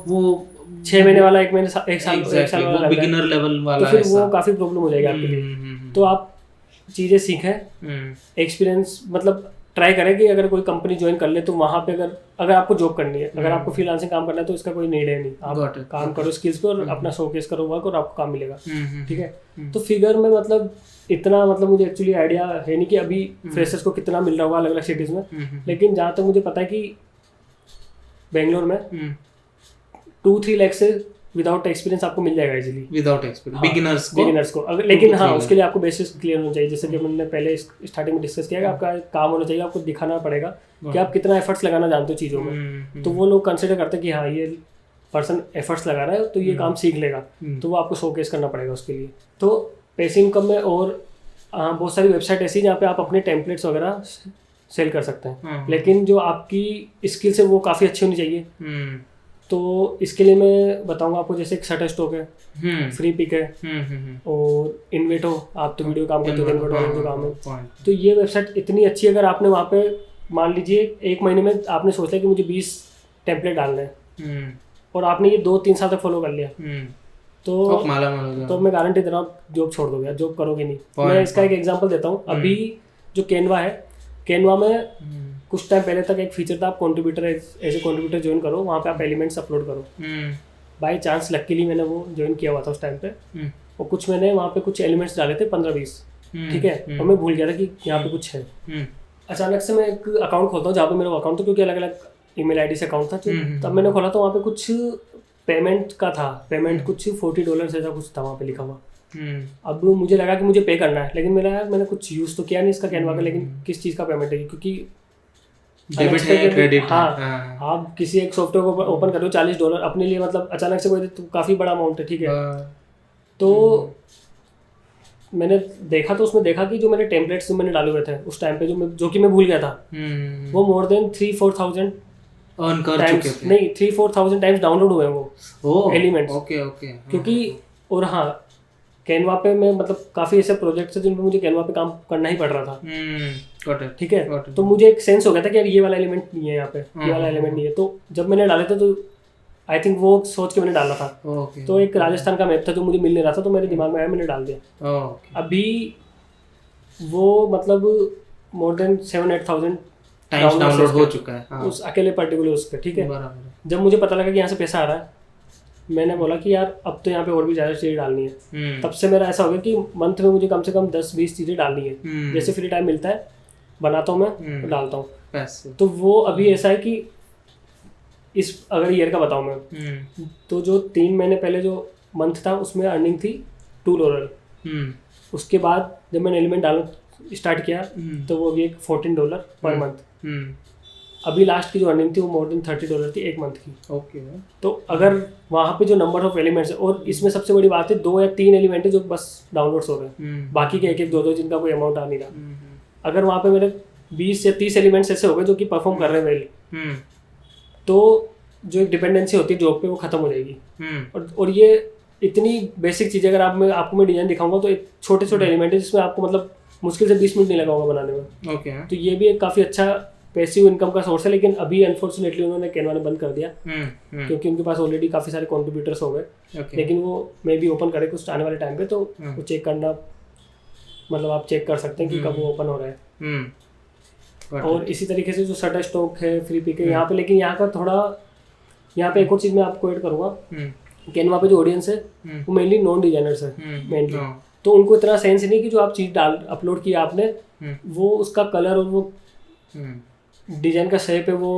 6 महीने वाला, 1 साल वाला, बिगिनर लेवल वाला, तो फिर वो काफ़ी प्रॉब्लम हो जाएगी आपके लिए। तो आप चीज़ें सीखें, एक्सपीरियंस मतलब ट्राई करें कि अगर कोई कंपनी ज्वाइन कर ले तो वहाँ पे अगर आपको जॉब करनी है, अगर आपको फ्रीलांसिंग काम करना है तो इसका कोई नीड है नहीं, आप काम करो स्किल्स पे और अपना शोकेस करो वर्क, और आपको काम मिलेगा। ठीक है, तो फिगर में मतलब इतना, मतलब मुझे एक्चुअली आइडिया है नहीं कि अभी फ्रेशर्स को कितना मिल रहा होगा अलग अलग सिटीज़ में, लेकिन जहाँ तक मुझे पता है कि बेंगलोर में 2-3 लाख से विदाउट एक्सपीरियंस आपको मिल जाएगा इजीली, विदाउट एक्सपीरियंस बिगिनर्स को। अगर लेकिन हाँ उसके लिए आपको बेसिस क्लियर होना चाहिए, जैसे कि हमने पहले स्टार्टिंग में डिस्कस किया कि आपका काम होना चाहिए, आपको दिखाना पड़ेगा कि आप कितना एफर्ट्स लगाना जानते हो चीज़ों में। तो वो लोग कंसिडर करते हैं कि हाँ ये पर्सन एफर्ट्स लगा रहा है तो ये काम सीख लेगा, तो वो आपको शोकेस करना पड़ेगा उसके लिए। तो पैसिव इनकम में और बहुत सारी वेबसाइट ऐसी जहाँ पे आप अपने टेम्पलेट्स वगैरह सेल कर सकते हैं, लेकिन जो आपकी स्किल्स है वो काफ़ी अच्छी होनी चाहिए। तो इसके लिए मैं बताऊंगा आपको, जैसे एक शटरस्टॉक है, फ्री पिक है, और इन्वेटो, आप तो वीडियो काम करते हो, इन्वेटो वाला जो काम है, तो ये वेबसाइट इतनी अच्छी है। अगर आपने वहाँ पे मान लीजिए 1 महीने में आपने सोच लिया कि मुझे 20 टेम्पलेट डालने हैं, और आपने ये 2-3 साल तक फॉलो कर लिया, तो मैं गारंटी दे रहा हूँ जॉब छोड़ दोगे, जॉब करोगे नहीं। मैं इसका एक एग्जांपल देता हूँ। अभी जो कैनवा है, कैनवा में कुछ टाइम पहले तक एक फीचर था, आप contributor as a contributor join करो, वहाँ पे आप एलिमेंट्स अपलोड करो। बाय चांस लकीली मैंने वो ज्वाइन किया हुआ था उस टाइम पे, और कुछ मैंने वहाँ पे कुछ एलिमेंट्स डाले थे 15-20, ठीक है, और मैं भूल गया था कि यहाँ पे कुछ है। अचानक से मैं एक अकाउंट खोलता हूँ जहाँ पे मेरा अकाउंट था, क्योंकि अलग अलग ईमेल आईडी से अकाउंट था, तब मैंने खोला तो वहाँ पे कुछ पेमेंट का था, पेमेंट कुछ $40 ऐसा कुछ था वहाँ पे लिखा हुआ। अब मुझे लगा कि मुझे पे करना है, लेकिन मैंने कुछ यूज़ तो किया नहीं इसका कैनवा का, लेकिन किस चीज़ का पेमेंट है, क्योंकि डेबिट है, क्रेडिट। हाँ, आप किसी एक सॉफ्टवेयर को ओपन कर रहे हो $40 अपने लिए, मतलब अचानक से कोई, तो काफ़ी बड़ा अमाउंट है, ठीक है। तो मैंने देखा, तो उसमें देखा कि जो मैंने टेम्पलेट्स जो मैंने डाले हुए थे उस टाइम पे, जो कि मैं भूल गया था, वो मोर देन 3-4,000 अर्न कर चुके थे। नहीं, 3-4,000 टाइम्स डाउनलोड हुए हैं वो एलिमेंट्स। ओके। क्योंकि और हाँ, कैनवा पे मैं मतलब काफ़ी ऐसे प्रोजेक्ट्स हैं जिन पे मुझे कैनवा पे काम करना ही पड़ रहा था, ठीक है। तो मुझे एक सेंस हो गया था कि यार ये वाला एलिमेंट नहीं है यहाँ पे, ये वाला एलिमेंट नहीं है। तो जब मैंने डाले थे, तो आई थिंक वो सोच के मैंने डाला था। तो एक राजस्थान का मैप था जो मुझे मिल नहीं रहा था, तो मेरे दिमाग में आया, मैंने डाल दिया। अभी वो मतलब मोर देन 7-8,000 डाउनलोड हो चुका है उस अकेले पर्टिकुलर उस पर, ठीक है। जब मुझे पता लगा कि यहाँ से पैसा आ रहा है, मैंने बोला कि यार अब तो यहाँ पे और भी ज़्यादा चीज़ें डालनी है। तब से मेरा ऐसा हो गया कि मंथ में मुझे कम से कम 10-20 चीज़ें डालनी है। जैसे फ्री टाइम मिलता है बनाता हूँ मैं, तो डालता हूँ। तो वो अभी ऐसा है कि इस अगर ईयर का बताऊँ मैं, तो जो 3 महीने पहले जो मंथ था उसमें अर्निंग थी $2। उसके बाद जब मैंने एलिमेंट डालना स्टार्ट किया, तो वो अभी एक $14 पर मंथ। अभी लास्ट की जो अर्निंग थी वो मोर देन $30 थी एक मंथ की। तो अगर वहाँ पे जो नंबर ऑफ एलिमेंट्स है, और इसमें सबसे बड़ी बात है 2 या 3 एलिमेंट है जो बस डाउनलोड्स हो रहे हैं, बाकी के 1-1, 2-2 जिनका कोई अमाउंट आ नहीं रहा। अगर वहाँ पे मेरे 20 या 30 एलिमेंट्स ऐसे हो गए जो कि परफॉर्म कर रहे हैं वेल, तो जो एक डिपेंडेंसी होती है जॉब पे वो खत्म हो जाएगी। और ये इतनी बेसिक चीज़, अगर आपको मैं डिजाइन दिखाऊंगा तो एक छोटे एलिमेंट है जिसमें आपको मतलब मुश्किल से 20 मिनट नहीं लगा होगा बनाने में। तो ये भी एक काफ़ी अच्छा पैसिव इनकम का सोर्स है। लेकिन अभी अनफॉर्चुनेटली उन्होंने कैनवा ने बंद कर दिया, क्योंकि उनके पास ऑलरेडी काफ़ी सारे कंट्रीब्यूटर्स हो गए। लेकिन वो मे भी ओपन करे कुछ आने वाले टाइम पे, तो वो चेक करना, मतलब आप चेक कर सकते हैं कि कब वो ओपन हो रहा है। और इसी तरीके से जो शटरस्टॉक है, फ्री पिक है यहाँ पे, लेकिन यहाँ पे एक और चीज़ मैं आपको ऐड करूँगा। कैनवा पे जो ऑडियंस है वो मेनली नॉन डिजाइनर्स है मेनली, तो उनको इतना सेंस नहीं कि जो आप चीज़ अपलोड किया आपने, वो उसका कलर और वो डिजाइन का शेप है वो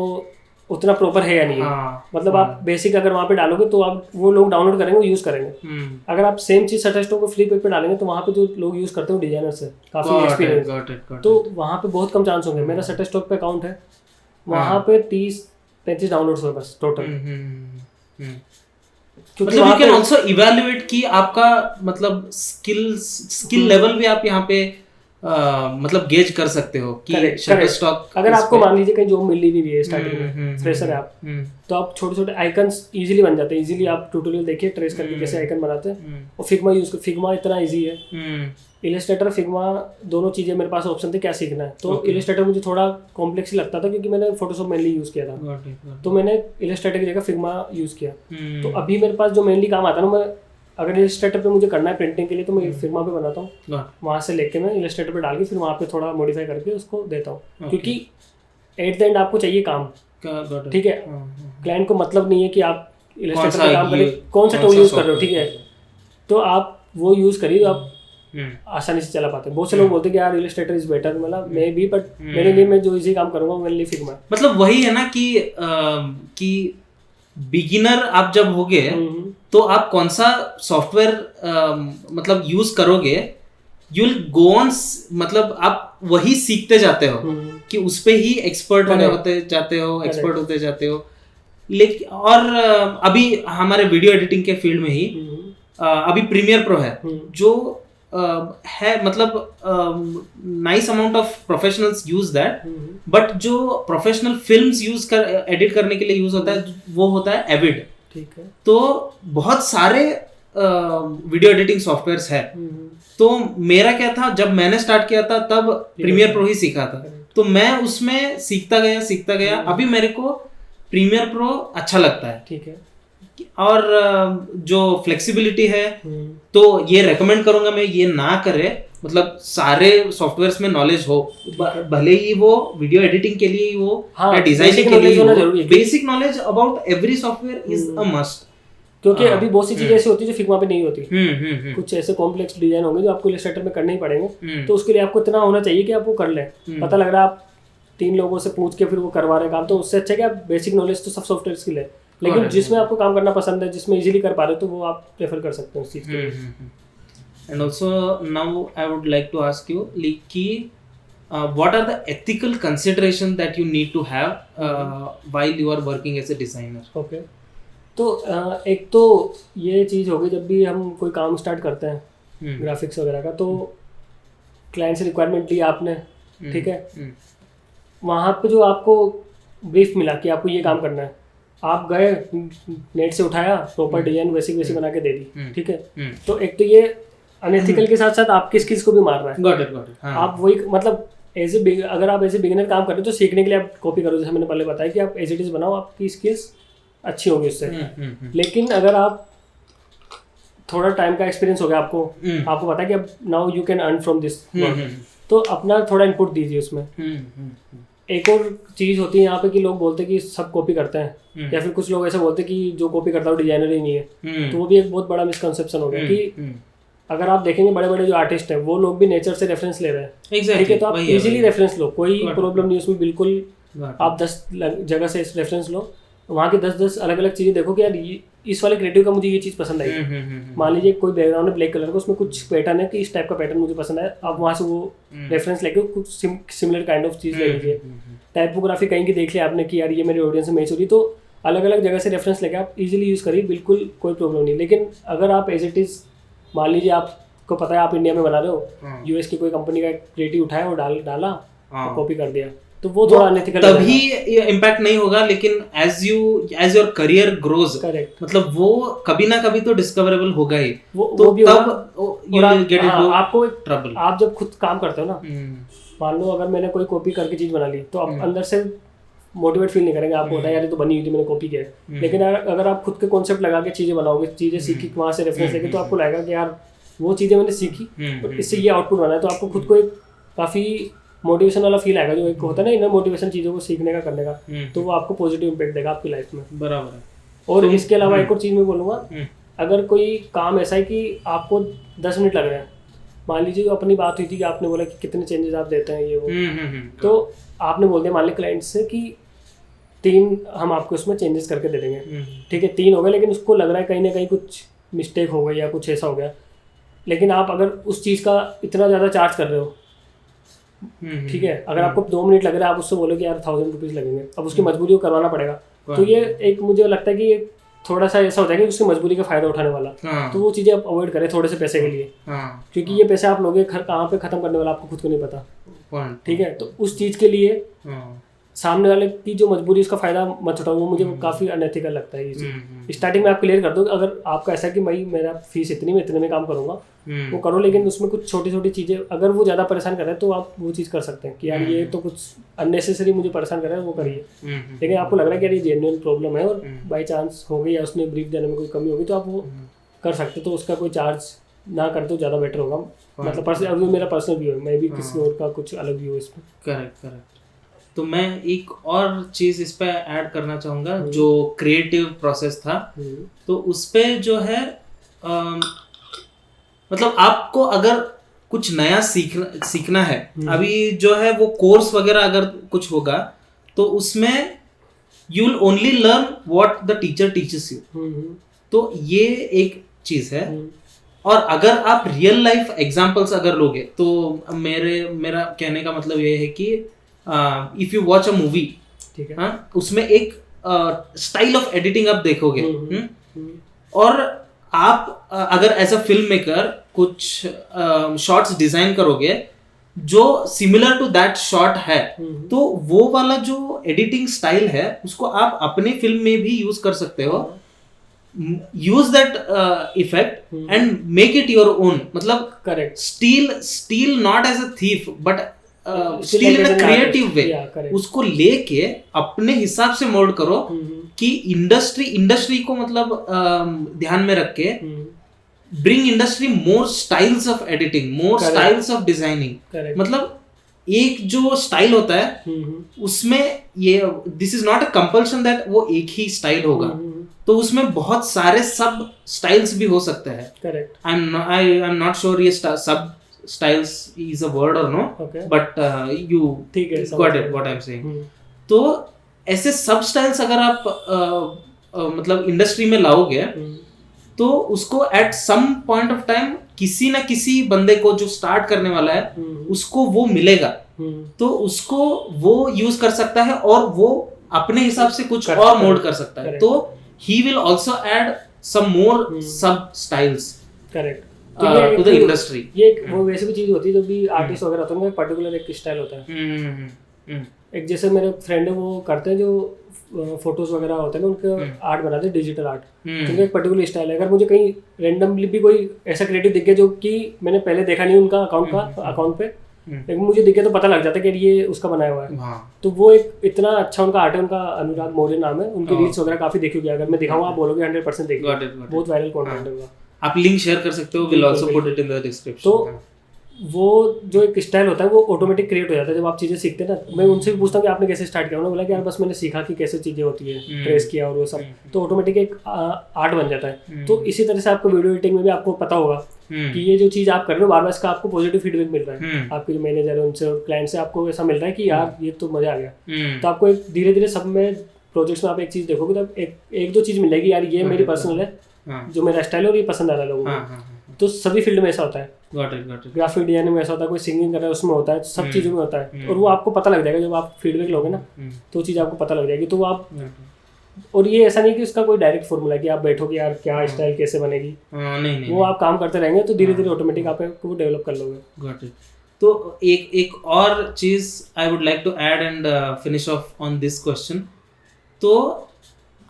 उतना प्रॉपर है या नहीं है। मतलब आप बेसिक अगर वहाँ पे डालोगे तो आप वो लोग डाउनलोड करेंगे, वो यूज़ करेंगे। अगर आप सेम चीज़ शटरस्टॉक को फ्री पे डालेंगे तो वहाँ पे जो लोग यूज़ करते हैं वो डिजाइनर्स है, काफ़ी एक्सपीरियंस, तो वहाँ पे बहुत कम चांस होंगे। मेरा शटरस्टॉक पे अकाउंट है, वहाँ पे 30-35 डाउनलोड्स हुए बस टोटल। क्योंकि मतलब you can also evaluate कि आपका मतलब स्किल लेवल भी आप यहाँ पे मतलब गेज कर सकते हो कि शटरस्टॉक। अगर आपको मान लीजिए कहीं जॉब मिल ही नहीं रही है स्टार्टिंग में, फ्रेशर है आप, तो आप छोटे आइकन्स इजीली बन जाते हैं। इजीली आप ट्यूटोरियल देखिए ट्रेस करके कैसे आइकन बनाते हैं, और फिग्मा यूज कर, फिग्मा इतना इजी है। इलस्ट्रेटर, फिग्मा दोनों चीज़ें मेरे पास ऑप्शन थे क्या सीखना है। तो इलस्ट्रेटर मुझे थोड़ा कॉम्प्लेक्स ही लगता था क्योंकि मैंने फोटोशॉप मेनली यूज़ किया था, तो मैंने इलस्ट्रेटर की जगह फिग्मा यूज़ किया। तो अभी मेरे पास जो मेनली काम आता है ना, मैं अगर इलस्ट्रेटर पे मुझे करना है प्रिंटिंग के लिए तो मैं फिग्मा पे बनाता हूँ, वहाँ से लेके मैं इलस्ट्रेटर पे डाल के फिर वहाँ पे थोड़ा मॉडिफाई करके उसको देता हूँ। क्योंकि एट द एंड आपको चाहिए काम, ठीक है। क्लाइंट को मतलब नहीं है कि आप इलस्ट्रेटर पे काम करें, कौन सा टूल यूज़ कर रहे हो, ठीक है, तो आप वो यूज़ करिए, आप आसानी से चला पाते हैं। बहुत से लोग बोलते हैं कि यार इलस्ट्रेटर इज बेटर, मतलब मे बी, बट मेरे लिए मैं जो इजी काम करूँगा मेरे लिए फिग्मा। मतलब वही है ना कि बिगिनर आप जब होगे तो आप कौन सा सॉफ्टवेयर मतलब यूज करोगे, यू विल गो ऑन, मतलब आप वही सीखते जाते हो कि उस पे ही एक्सपर्ट होते जाते हो। लेकिन और अभी हमारे वीडियो एडिटिंग के फील्ड में ही अभी प्रीमियर प्रो है जो है, मतलब nice amount of professionals use that, but जो प्रोफेशनल फिल्म्स यूज कर एडिट करने के लिए यूज होता है वो होता है एविड। ठीक है। तो बहुत सारे वीडियो एडिटिंग सॉफ्टवेयर्स है। तो मेरा क्या था, जब मैंने स्टार्ट किया था तब प्रीमियर प्रो ही सीखा था, तो मैं उसमें सीखता गया। अभी मेरे को प्रीमियर प्रो अच्छा लगता है। ठीक है। और जो फ्लेक्सिबिलिटी है, तो ये रेकमेंड करूंगा मैं, ये ना करे, मतलब सारे सॉफ्टवेयर्स में नॉलेज हो, भले ही वो वीडियो एडिटिंग के लिए ही हो या डिजाइनिंग के लिए हो, basic knowledge about every software is a must. क्योंकि अभी बहुत सी चीजें ऐसी होती है जो फिग्मा पे नहीं होती। कुछ ऐसे कॉम्प्लेक्स डिजाइन होंगे जो आपको इलस्ट्रेटर में करने ही पड़ेंगे, तो उसके लिए आपको इतना होना चाहिए कि आप वो कर लें। पता लग रहा है आप 3 लोगों से पूछ के फिर वो करवा रहे काम, तो उससे अच्छा कि आप बेसिक नॉलेज तो सब सॉफ्टवेयर की ले, लेकिन जिसमें आपको काम करना पसंद है, जिसमें इजीली कर पा रहे हो, तो वो आप प्रेफर कर सकते हैं उस चीज के। And also now I would like to ask you कि what are the ethical consideration that you need to have while you are working as a designer? Okay. तो एक तो ये चीज़ होगी, जब भी हम कोई काम स्टार्ट करते हैं ग्राफिक्स वगैरह का, तो क्लाइंट से रिक्वायरमेंट ली आपने, ठीक है, वहाँ पे जो आपको ब्रीफ मिला कि आपको ये काम करना है, आप गए नेट से उठाया, प्रॉपर डिजाइन बेसिक बना के दे दी, ठीक है। तो एक तो ये अनएथिकल के साथ साथ आपकी स्किल्स को भी मार रहा है। Got it. आप वही, मतलब अगर आप एज ए बिगिनर काम कर रहे हो तो सीखने के लिए आप कॉपी करो, जैसे मैंने पहले बताया कि आप एज इट इज बनाओ, आपकी स्किल्स अच्छी होगी उससे। लेकिन अगर आप थोड़ा टाइम का एक्सपीरियंस हो गया आपको पता है कि अब now you can earn from this, तो अपना थोड़ा इनपुट दीजिए उसमें। एक और चीज होती है यहाँ पे कि लोग बोलते हैं कि सब कॉपी करते हैं, या फिर कुछ लोग ऐसे बोलते हैं कि जो कॉपी करता है वो डिजाइनर ही नहीं है। तो वो भी एक बहुत बड़ा मिसकंसेप्शन हो गया कि अगर आप देखेंगे बड़े बड़े जो आर्टिस्ट हैं वो लोग भी नेचर से रेफरेंस ले रहे हैं, ठीक है, तो आप इजीली रेफरेंस लो, कोई प्रॉब्लम नहीं उसमें, बिल्कुल। आप 10 जगह से रेफरेंस लो, वहाँ की 10 अलग अलग चीजें देखो कि यार इस वाले क्रिएटिव का मुझे ये चीज पसंद आई। मान लीजिए कोई बैकग्राउंड है ब्लैक कलर का, उसमें कुछ पैटर्न है कि इस टाइप का पैटर्न मुझे पसंद है, आप वहाँ से वो रेफरेंस लेके कुछ सिमिलर काइंड ऑफ चीज ले लीजिए। टाइपोग्राफी कहीं की देख लिया आपने कि यार ये मेरे ऑडियंस में मैच हो रही, तो अलग अलग जगह से रेफरेंस लेके आप इजीली यूज करिए, बिल्कुल कोई प्रॉब्लम नहीं। लेकिन अगर आप एज इट इज, मान लीजिए आपको पता है आप इंडिया में बना रहे हो, यूएस की कोई कंपनी का क्रिएटिव उठाया और डाला, कॉपी कर दिया, तो वो थोड़ा अनएथिकल, तभी इम्पैक्ट नहीं होगा। लेकिन as your career grows, correct, मतलब वो कभी ना कभी तो डिस्कवरेबल होगा ही, वो भी तब यू विल गेट इनटू आपको ट्रबल। आप जब खुद काम करते हो ना, मान लो अगर मैंने कोई कॉपी करके चीज बना ली, तो आप अंदर से मोटिवेट फील नहीं करेंगे, आपको होता है यार ये तो बनी हुई थी, मैंने कॉपी किया है। लेकिन अगर आप खुद के कॉन्सेप्ट लगा के चीजें बनाओगे, चीजें सीखी वहाँ से रेफरेंस लेके, तो आपको लगेगा कि यार वो चीजें मैंने सीखी और इससे ये आउटपुट बना है, तो आपको खुद को एक काफी मोटिवेशन वाला फील आएगा, जो एक होता है ना इनर मोटिवेशन चीज़ों को सीखने का, करने का, तो वो आपको पॉजिटिव इम्पैक्ट देगा आपकी लाइफ में। बराबर है। और इसके अलावा एक और चीज़ मैं बोलूँगा, अगर कोई काम ऐसा है कि आपको 10 मिनट लग रहे हैं, मान लीजिए अपनी बात हुई थी कि आपने बोला कि कितने चेंजेस आप देते हैं ये वो, तो आपने बोल दिया मान लीजिए क्लाइंट से कि 3 हम आपको उसमें चेंजेस करके दे देंगे, ठीक है, 3 हो गए, लेकिन उसको लग रहा है कहीं ना कहीं कुछ मिस्टेक हो गई या कुछ ऐसा हो गया। लेकिन आप अगर उस चीज़ का इतना ज़्यादा चार्ज कर रहे हो, ठीक है, अगर आपको 2 मिनट लग रहा है, आप उससे बोलो कि यार 1000 रुपीज़ लगेंगे, अब उसकी मजबूरी को करवाना पड़ेगा, तो ये एक मुझे लगता है कि ये थोड़ा सा ऐसा हो जाएगा कि उसकी मजबूरी का फायदा उठाने वाला, तो वो चीज़ें आप अवॉइड करें थोड़े से पैसे के लिए, क्योंकि ये पैसे आप लोगे कहाँ पे खत्म करने वाला आपको खुद को नहीं पता, ठीक है। तो उस चीज़ के लिए सामने वाले की जो मजबूरी, उसका फायदा मत उठाओ, वो मुझे काफ़ी अनएथिकल लगता है ये चीज़। स्टार्टिंग में आप क्लियर कर दो, अगर आपका ऐसा है कि भाई मेरा फीस इतनी में इतने में काम करूँगा, वो करो, लेकिन उसमें कुछ छोटी छोटी चीज़ें, अगर वो ज़्यादा परेशान कर रहे हैं तो आप वो चीज़ कर सकते हैं कि यार ये तो कुछ अननेसेसरी मुझे परेशान कर रहा है, वो करिए। लेकिन आपको लग रहा है कि यार ये जेन्युइन प्रॉब्लम है और बाई चांस हो गई या उसने ब्रीफ देने में कोई कमी होगी, तो आप वो कर सकते, तो उसका कोई चार्ज ना कर तो ज़्यादा बेटर होगा। मतलब अभी मेरा पर्सनल व्यू है, मैं भी किसी और का कुछ अलग व्यू है इसमें। करेक्ट। तो मैं एक और चीज इस पे ऐड करना चाहूंगा, जो क्रिएटिव प्रोसेस था, तो उस पे जो है मतलब आपको अगर कुछ नया सीखना है, अभी जो है वो कोर्स वगैरह अगर कुछ होगा, तो उसमें you will only learn what the teacher teaches you, तो ये एक चीज है। और अगर आप रियल लाइफ एग्जांपल्स अगर लोगे, तो मेरा कहने का मतलब ये है कि if you watch a movie, ठीक है, उसमें एक स्टाइल ऑफ एडिटिंग आप देखोगे, और आप अगर एज अ फिल्म मेकर कुछ शॉट्स डिजाइन करोगे जो सिमिलर टू दैट शॉट है, तो वो वाला जो एडिटिंग स्टाइल है उसको आप अपने फिल्म में भी यूज कर सकते हो. Use that effect and make it your own. मतलब correct, steal not as a thief but steal in a creative way. उसको लेके अपने हिसाब से मोल्ड करो कि इंडस्ट्री को मतलब ध्यान में रख के bring industry more styles of editing, more styles of designing. मतलब एक जो स्टाइल होता है उसमें ये this is not a compulsion that वो एक ही स्टाइल होगा. तो उसमें बहुत सारे सब स्टाइल्स भी हो सकते हैं. Correct. I am not sure ये सब स्टाइल्स इज अ वर्ड और no, but you got it what I am saying. तो ऐसे सब स्टाइल्स अगर आप मतलब इंडस्ट्री में लाओगे तो उसको at some point of time किसी ना किसी बंदे को जो स्टार्ट करने वाला है उसको वो मिलेगा. तो उसको वो यूज कर सकता है और वो अपने हिसाब से कुछ और मोल्ड कर सकता है. तो he will also add some more sub styles to the industry. ये वो वैसे भी चीज होती है जो भी आर्टिस्ट वगैरह होते हैं, पर्टिकुलर एक स्टाइल होता है. एक जैसे मेरे फ्रेंड है वो करते हैं जो फोटोज वगैरह होते हैं ना, उनके आर्ट बनाते हैं, डिजिटल आर्ट. उनका एक पर्टिकुलर स्टाइल है. अगर मुझे कहीं रैंडमली भी कोई ऐसा क्रिएटिव दिख गया जो कि मैंने पहले देखा नहीं उनका अकाउंट पे, लेकिन मुझे दिख गया तो पता लग जाता है कि ये उसका बनाया हुआ है. तो वो एक इतना अच्छा उनका आर्ट है. उनका अनुराग मौर्य नाम है. उनकी रील्स वगैरह काफी देखी होगी. अगर मैं दिखाऊंगा आप बोलोगे 100% देखिए. बहुत वायरल कंटेंट है उनका. आप लिंक शेयर कर सकते हो. Will also put it in the description. तो वो जो एक स्टाइल होता है वो ऑटोमेटिक क्रिएट हो जाता है जब आप चीजें सीखते हैं ना. मैं उनसे भी पूछता हूँ कि आपने कैसे स्टार्ट किया. उन्होंने बोला कि यार बस मैंने सीखा कि कैसे चीजें होती है, ट्रेस किया और वो सब, तो ऑटोमेटिक एक आर्ट बन जाता है. तो इसी तरह से आपको वीडियो एडिटिंग में भी आपको पता होगा कि ये जो चीज आप कर रहे हो बार बार इसका आपको पॉजिटिव फीडबैक मिल रहा है. आपके जो मैनेजर है उनसे और क्लाइंट से आपको ऐसा मिल रहा है कि यार ये तो मजा आ गया. तो आपको एक धीरे धीरे सब में प्रोजेक्ट्स में आप एक चीज देखोगे तो एक दो चीज मिलेगी, यार ये मेरी पर्सनल है जो मेरा स्टाइल है और ये पसंद आ रहा है लोगों को. तो सभी फील्ड में ऐसा होता है. ग्राफिक डिजाइनिंग में ऐसा होता है, कोई सिंगिंग कर रहा है उसमें होता है, सब चीजों में होता है. और वो आपको पता लग जाएगा जब आप फीडबैक लोगे ना, तो चीज आपको पता लग जाएगी. तो आप और ये ऐसा नहीं कि उसका कोई डायरेक्ट फॉर्मूला कि आप बैठोगे यार क्या स्टाइल कैसे बनेगी. नहीं, वो आप काम करते रहेंगे तो धीरे धीरे ऑटोमेटिक आप वो डेवलप कर लोगे. तो एक और चीज I would like to add and finish off on this question. तो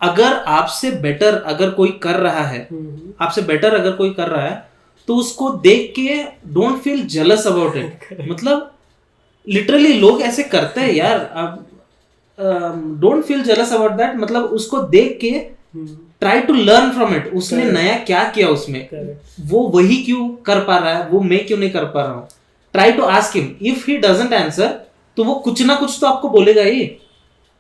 अगर आपसे बेटर अगर कोई कर रहा है, तो उसको देख के don't feel jealous about it. मतलब लिटरली लोग ऐसे करते हैं यार. अब don't feel jealous about that. मतलब उसको देख के try to learn from it. उसने नया क्या किया उसमें, वो वही क्यों कर पा रहा है, वो मैं क्यों नहीं कर पा रहा हूँ. Try to ask him. If he doesn't answer तो वो कुछ ना कुछ तो आपको बोलेगा ही.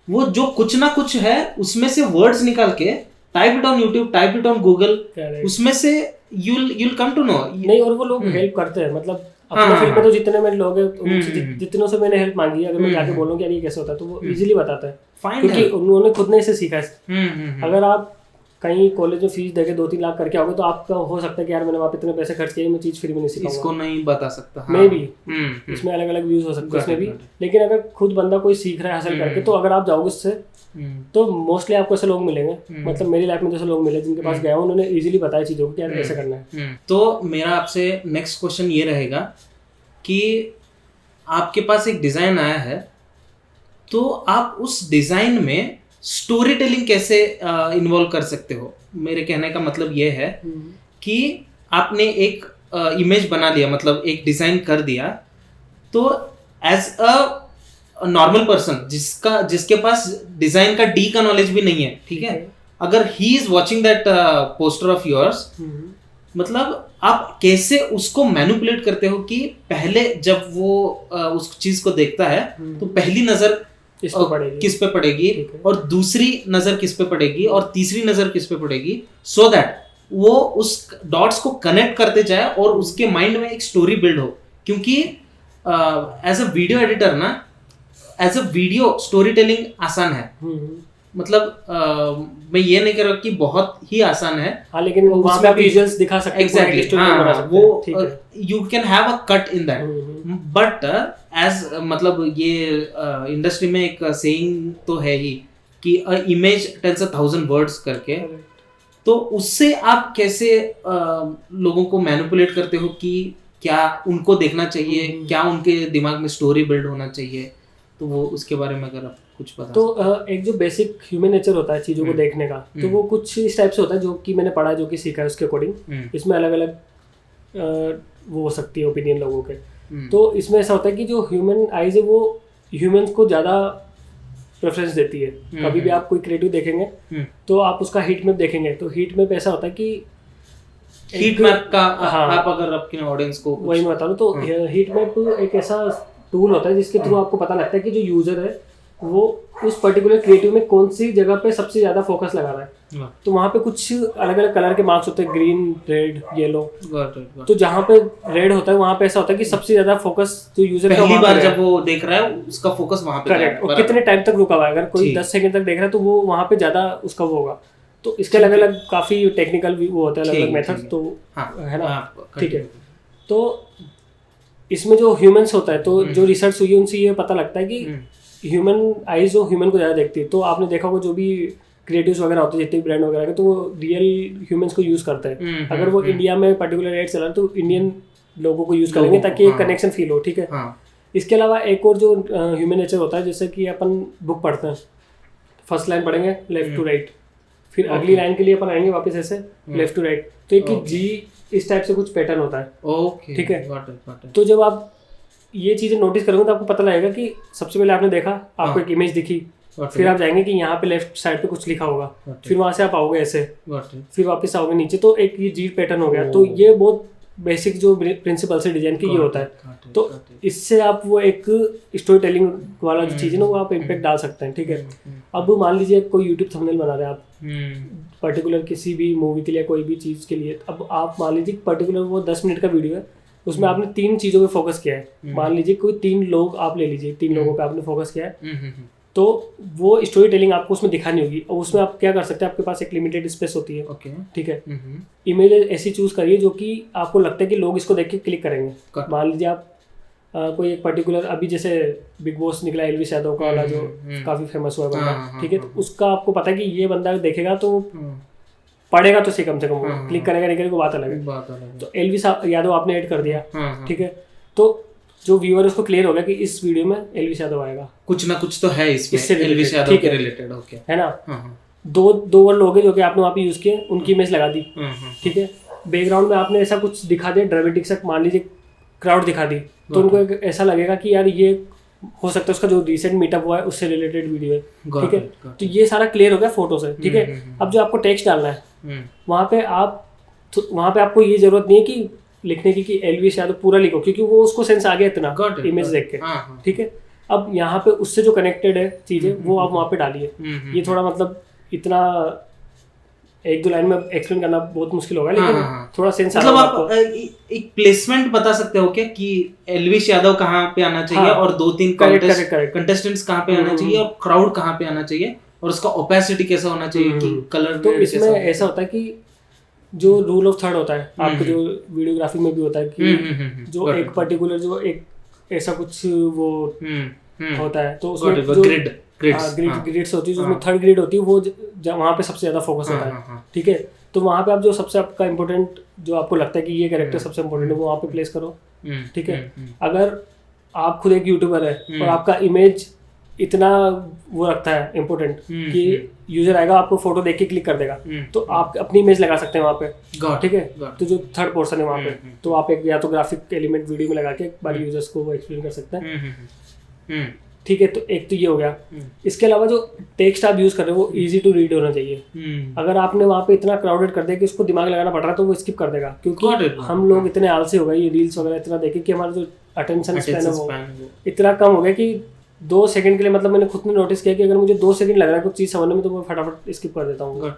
वो जो कुछ ना कुछ है उसमें से वर्ड्स निकाल के type it on YouTube, type it on Google, उसमें से you'll come to know. नहीं, और वो लोग हेल्प करते हैं. मतलब अपने फील्ड में तो जितने मेरे लोग हैं जितनों से मैंने हेल्प मांगी है, अगर मैं जाके बोलूं कि यार ये कैसे होता है तो वो इजीली बताता है, क्योंकि उन्होंने खुद ने इसे सीखा है. अगर आप कहीं कॉलेज में फीस देके 2-3 लाख करके आओगे तो आपका हो सकता है कि यार मैंने वहाँ पे इतने पैसे खर्च किए, मैं चीज फ्री में नहीं सीखूंगा. इसको नहीं बता सकता. मैं भी इसमें अलग अलग व्यूज हो सकते हैं इसमें भी. लेकिन अगर खुद बंदा कोई सीख रहा है हासिल करके, तो अगर आप जाओगे उससे तो मोस्टली आपको ऐसे लोग मिलेंगे. मतलब मेरी लाइफ में जैसे लोग मिले जिनके पास गया, उन्होंने इजीली बताया चीजों को कि यार कैसे करना है. तो मेरा आपसे नेक्स्ट क्वेश्चन ये रहेगा कि आपके पास एक डिजाइन आया है, तो आप उस डिजाइन में स्टोरी टेलिंग कैसे इन्वॉल्व कर सकते हो. मेरे कहने का मतलब ये है कि आपने एक इमेज बना लिया, मतलब एक डिजाइन कर दिया, तो एज अ नॉर्मल पर्सन जिसके पास डिजाइन का डी का नॉलेज भी नहीं है, ठीक है, अगर he is watching that poster of yours, मतलब आप कैसे उसको मैनिपुलेट करते हो कि पहले जब वो उस चीज को देखता है तो पहली नजर किस पे पड़ेगी और दूसरी नजर किस पे पड़ेगी और तीसरी नजर किस पे पड़ेगी, सो दैट वो उस डॉट्स को कनेक्ट करते जाए और उसके माइंड में एक स्टोरी बिल्ड हो. क्योंकि एज अ वीडियो एडिटर ना, as a video story telling आसान है. मतलब मैं ये नहीं कह रहा कि बहुत ही आसान है. हाँ, लेकिन वहाँ पे आप विजुअल्स दिखा सकते हैं. एग्जैक्टली. वो you can have a cut in that. But as मतलब ये इंडस्ट्री में एक सेइंग तो है ही कि अ इमेज टेल्स 1,000 वर्ड्स करके. तो उससे आप कैसे लोगों को मैनिपुलेट करते हो कि क्या उनको देखना चाहिए, क्या उनके दिमाग में स्टोरी बिल्ड होना चाहिए, तो वो उसके बारे में अगर आप कुछ बता तो एक जो बेसिक ह्यूमन नेचर होता है चीज़ों को देखने का, तो वो कुछ इस टाइप से होता है जो कि मैंने पढ़ा, जो कि सीखा है उसके अकॉर्डिंग। इसमें अलग अलग वो हो सकती है ओपिनियन लोगों के। तो इसमें ऐसा होता है कि जो ह्यूमन आइज है वो ह्यूमंस को ज़्यादा प्रेफरेंस देती है। कभी भी आप कोई क्रिएटिव देखेंगे तो आप उसका हीट मैप देखेंगे, तो हीट मैप ऐसा होता है कि हीट मैप का आप अगर आपके ऑडियंस को वही मैं बता रहा हूँ, तो हीट मैप एक ऐसा टूल होता है जिसके थ्रू आपको पता लगता है कि जो यूजर है वो उस पर्टिकुलर क्रिएटिव में कौन सी जगह पे सबसे ज्यादा फोकस लगा रहा है। तो वहाँ पे कुछ अलग अलग कलर के मार्क्स होते हैं, ग्रीन, रेड, येलो। तो जहाँ पे रेड होता है वहाँ पे ऐसा होता है कि सबसे ज्यादा फोकस जो यूजर पहली बार जब वो देख रहा है उसका फोकस वहाँ पे करेक्ट, और कितने टाइम तक रुका हुआ है। अगर कोई 10 सेकंड तक देख रहा है तो वो वहाँ पे ज्यादा उसका वो होगा। तो इसके अलग अलग काफी टेक्निकल वो होते हैं, अलग अलग मेथड, तो है ना, ठीक है। तो इसमें जो ह्यूमंस होता है, तो जो रिसर्च हुई है उनसे ये पता लगता है कि ह्यूमन आइज जो ह्यूमन को ज़्यादा देखती है। तो आपने देखा होगा जो भी क्रिएटिव्स वगैरह होते हैं, जितने भी ब्रांड वगैरह के, तो वो रियल ह्यूमंस को यूज़ करते हैं। अगर वो इंडिया में पर्टिकुलर एड चला रहा है तो इंडियन लोगों को यूज़ करेंगे ताकि एक कनेक्शन फील हो, ठीक है। इसके अलावा एक और जो ह्यूमन नेचर होता है, जैसे कि अपन बुक पढ़ते हैं, फर्स्ट लाइन पढ़ेंगे लेफ्ट टू राइट, फिर अगली लाइन के लिए अपन आएंगे वापस ऐसे लेफ्ट टू राइट, तो एक जी इस टाइप से कुछ पैटर्न होता है, ठीक है। तो जब आप ये चीज़ें नोटिस करोगे तो आपको पता लगेगा कि सबसे पहले आपने देखा, आपको एक इमेज दिखी, फिर आप जाएंगे कि यहाँ पे लेफ्ट साइड पे कुछ लिखा होगा, फिर वहाँ से आप आओगे ऐसे, फिर वापस आओगे नीचे, तो एक ये जी पैटर्न हो गया। तो ये बहुत बेसिक जो प्रिंसिपल से डिजाइन की ये होता है। तो इससे आप वो एक स्टोरी टेलिंग वाला जो चीज़ है ना, वो आप इम्पैक्ट डाल सकते हैं, ठीक है। अब मान लीजिए कोई यूट्यूब थंबनेल बना रहे हैं आप पर्टिकुलर किसी भी मूवी के लिए, कोई भी चीज़ के लिए। अब आप मान लीजिए पर्टिकुलर वो 10 मिनट का वीडियो है, उसमें आपने 3 चीज़ों पे फोकस किया है। मान लीजिए कोई 3 लोग आप ले लीजिए, 3 लोगों पे आपने फोकस किया है, तो वो स्टोरी टेलिंग आपको उसमें दिखानी होगी। और उसमें आप क्या कर सकते हैं, आपके पास एक लिमिटेड स्पेस होती है, ठीक है। इमेज ऐसी चूज करिए जो कि आपको लगता है कि लोग इसको देख के क्लिक करेंगे। मान लीजिए आप कोई एक पर्टिकुलर, अभी जैसे बिग बॉस निकला एलविस यादव का वाला, जो काफ़ी फेमस हुआ बंदा, ठीक है। तो उसका आपको पता है कि ये बंदा देखेगा तो पढ़ेगा तो सही, कम से कम क्लिक करेगा नहीं करेगा बात अलग है। तो एलविस यादव आपने ऐड कर दिया, ठीक है। तो जो व्यूअर उसको क्लियर हो गया कि इस वीडियो में एलविस यादव आएगा, कुछ ना कुछ तो है इसमें एलविस यादव के रिलेटेड, ओके, है ना। दो वर्ड लोगे जो कि आपने वहाँ पे यूज किए, उनकी इमेज लगा दी, ठीक है। बैकग्राउंड में आपने ऐसा कुछ दिखा दिया ड्रामेटिक सा, मान लीजिए क्राउड दिखा दी, तो उनको ऐसा लगेगा कि यार ये हो सकता है उसका जो रिसेंट मीटअप हुआ है उससे रिलेटेड वीडियो है, ठीक है। तो ये सारा क्लियर हो गया फोटो से, ठीक है। अब जो आपको टेक्स्ट डालना है वहाँ पे आपको ये जरूरत नहीं है कि लिखने की कि एलविस यादव पूरा लिखो, क्योंकि वो उसको सेंस आ गया इतना इमेज देख के, ठीक है। अब यहाँ पे उससे जो कनेक्टेड है चीजें वो आप वहाँ पे डालिए। ये थोड़ा मतलब इतना 1-2 लाइन में एक्सप्लेन करना बहुत मुश्किल होगा, लेकिन थोड़ा सेंस मतलब आप एक प्लेसमेंट बता सकते हो क्या कि एलविस यादव कहाँ पे आना चाहिए, और 2-3 कंटेस्टेंट्स कहाँ पे आना चाहिए, और क्राउड कहाँ पे आना चाहिए, और उसका ओपेसिटी कैसा होना चाहिए कि कलर। तो इसमें ऐसा होता है कि जो रूल ऑफ थर्ड होता है आपको, जो वीडियोग्राफी में भी होता है कि जो एक पर्टिकुलर जो एक ऐसा कुछ वो होता है, तो उसमें जो ग्रिड्स होती है, जो थर्ड ग्रिड होती है, वो वहाँ पे सबसे ज्यादा फोकस होता है, ठीक है। तो वहाँ पे आप जो सबसे आपका इम्पोर्टेंट जो आपको लगता है कि ये कैरेक्टर सबसे इम्पोर्टेंट है, वो वहाँ पे प्लेस करो, ठीक है। अगर आप खुद एक यूट्यूबर है और आपका इमेज इतना वो रखता है इम्पोर्टेंट कि यूजर आएगा आपको फोटो देख के क्लिक कर देगा, तो आप अपनी इमेज लगा सकते हैं वहाँ पे, ठीक है। तो जो थर्ड पोर्शन है वहाँ पे, तो आप एक या तो ग्राफिक एलिमेंट वीडियो में लगा के एक बार यूजर्स को वो एक्सप्लेन कर सकते हैं, ठीक है। तो एक तो ये हो गया। इसके अलावा जो टेक्स्ट आप यूज कर रहे हो वो इजी टू रीड होना चाहिए। अगर आपने वहाँ पे इतना क्राउडेड कर दिया कि उसको दिमाग लगाना पड़ रहा है तो वो स्किप कर देगा, क्योंकि हम लोग इतने आलसी हो गए, ये रील्स वगैरह इतना देखे कि हमारा जो अटेंशन स्पैन है वो इतना कम हो गया कि 2 सेकंड के लिए, मतलब मैंने खुद ने नोटिस किया कि अगर मुझे 2 सेकंड लग रहा है कुछ चीज समझने में तो मैं फटाफट स्किप कर देता हूँ।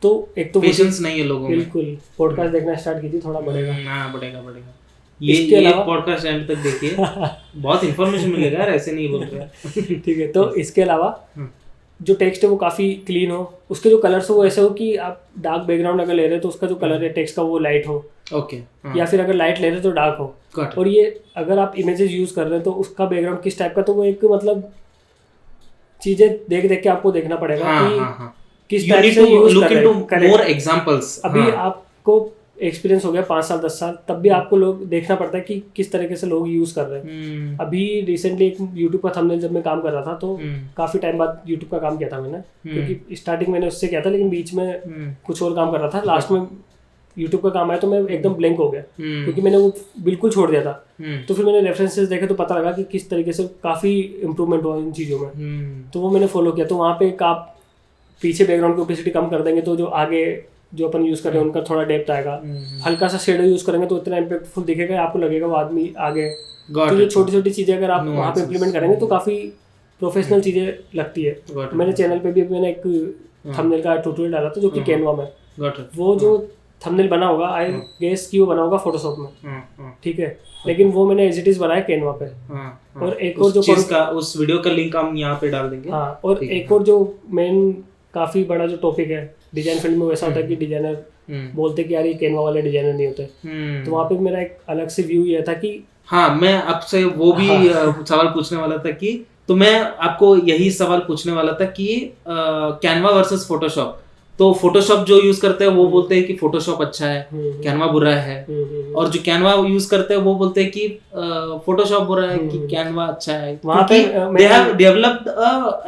तो एक तो पेशेंस नहीं है लोगों में। बिल्कुल, पॉडकास्ट देखना स्टार्ट कीजिए, थोड़ा बढ़ेगा। हाँ, बढ़ेगा। ये पॉडकास्ट एंड तक देखिए, बहुत इन्फॉर्मेशन मिलेगा यार, ऐसे नहीं बोल रहे। ठीक है। तो इसके अलावा जो टेक्स्ट है वो काफ़ी क्लीन हो, उसके जो कलर्स हो वो ऐसे हो कि आप डार्क बैकग्राउंड अगर ले रहे हो तो उसका जो कलर है टेक्स्ट का वो लाइट हो, ओके। या फिर अगर लाइट ले रहे हो तो डार्क हो। और ये अगर आप इमेजेस यूज कर रहे हैं तो उसका बैकग्राउंड किस टाइप का, तो वो एक मतलब चीजें देख के आपको देखना पड़ेगा कि किस You टाइप need से to यूज look कर रहे into हैं। Correct. more examples. अभी हाँ. आपको एक्सपीरियंस हो गया 5 साल 10 साल, तब भी आपको लोग देखना पड़ता है कि किस तरीके से लोग यूज कर रहे हैं। अभी रिसेंटली एक यूट्यूब का थंबनेल जब मैं काम कर रहा था तो काफी टाइम बाद यूट्यूब का काम किया था मैंने, क्योंकि स्टार्टिंग मैंने उससे किया था लेकिन बीच में कुछ और काम कर रहा था। लास्ट में यूट्यूब का काम आया तो मैं एकदम ब्लैंक हो गया, क्योंकि मैंने वो बिल्कुल छोड़ दिया था। तो फिर मैंने रेफरेंसेस देखे तो पता लगा कि किस तरीके से काफी इंप्रूवमेंट हुआ इन चीजों में, तो वो मैंने फॉलो किया। तो वहाँ पे एक आप पीछे बैकग्राउंड की ओपेसिटी कम कर देंगे तो जो आगे जो अपन यूज कर रहे हैं उनका थोड़ा डेप्थ आएगा। हल्का सा शेडो यूज करेंगे तो इतना इम्पैक्टफुल दिखेगा, आपको लगेगा वो आदमी आगे। तो ये छोटी छोटी चीजें अगर आप वहाँ पे इम्प्लीमेंट करेंगे तो काफी प्रोफेशनल चीजें लगती है। मेरे चैनल पे भी मैंने एक थंबनेल का ट्यूटोरियल डाला था जो कि कैनवा में, वो जो थंबनेल बना होगा आई गेस कि वो बना होगा फोटोशॉप में, ठीक है, लेकिन वो मैंने एज इट इज बनाया कैनवा पे। और एक और जो चीज का उस वीडियो का लिंक हम यहाँ पे डाल देंगे। हाँ, और एक और जो मेन काफी बड़ा जो टॉपिक है डिजाइन फील्ड में, वैसा होता है कि डिजाइनर बोलते कि यार ये कैनवा वाले डिजाइनर नहीं होते। तो वहाँ पे मेरा एक अलग से व्यू ये था कि हाँ, मैं आपसे वो भी सवाल पूछने वाला था कि, तो मैं आपको यही सवाल पूछने वाला था कि कैनवा वर्सेस फोटोशॉप। तो फोटोशॉप जो यूज करते हैं वो बोलते हैं कि फोटोशॉप अच्छा है, कैनवा बुरा है, और जो कैनवा यूज करते हैं वो बोलते हैं कि फोटोशॉप बुरा है कि कैनवा अच्छा है, क्योंकि they have developed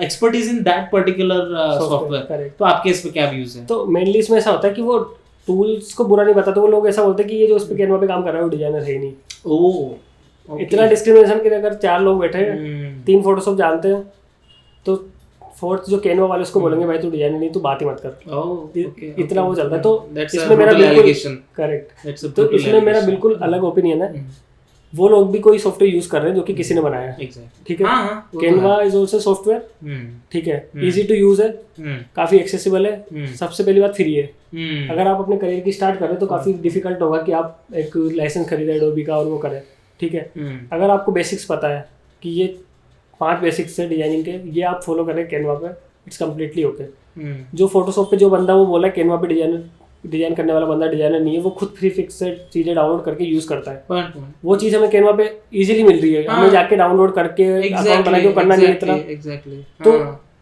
expertise in that particular software. तो आपके इस पे क्या व्यूज है? तो मेनली इसमें ऐसा होता है कि वो टूल्स को बुरा नहीं बताते, वो लोग ऐसा बोलते हैं कि ये जो उस पे कैनवा पे काम कर रहा है वो डिजाइनर है ही नहीं। ओह, इतना डिस्क्रिमिनेशन कि अगर 4 लोग बैठे हैं, 3 फोटोशॉप जानते हैं, तो फोर्थ जो कैनवा वाले उसको बोलेंगे भाई तू डिजाइनर नहीं, तू बात ही मत कर। इतना वो चलता है। तो इसमें मेरा बिल्कुल करेक्ट, तो इसमें मेरा बिल्कुल अलग ओपिनियन है। वो लोग भी कोई सॉफ्टवेयर यूज कर रहे हैं जो कि किसी ने बनाया है, ठीक है। कैनवा इज ऑल्सो सॉफ्टवेयर, ठीक है, इजी टू यूज है, काफी एक्सेसिबल है, सबसे पहली बात फ्री है। अगर आप अपने करियर की स्टार्ट करें तो काफी डिफिकल्ट होगा कि आप एक लाइसेंस खरीदें एडोबी का और वो करें, ठीक है। अगर आपको बेसिक्स पता है कि ये 5 बेसिक्स है डिजाइनिंग के, ये आप फॉलो करें कैनवा पे, इट्स कम्प्लीटली ओके। जो फोटोशॉप पे जो बंदा वो बोला कैनवा पे डिजाइन करने वाला बंदा डिजाइनर नहीं है, वो खुद फ्री फिक्सेड चीजें डाउनलोड करके यूज करता है। वो चीज हमें कैनवा पे इजीली मिल रही है, हमें जाके डाउनलोड करके अकाउंट बना के करना नहीं इतना। तो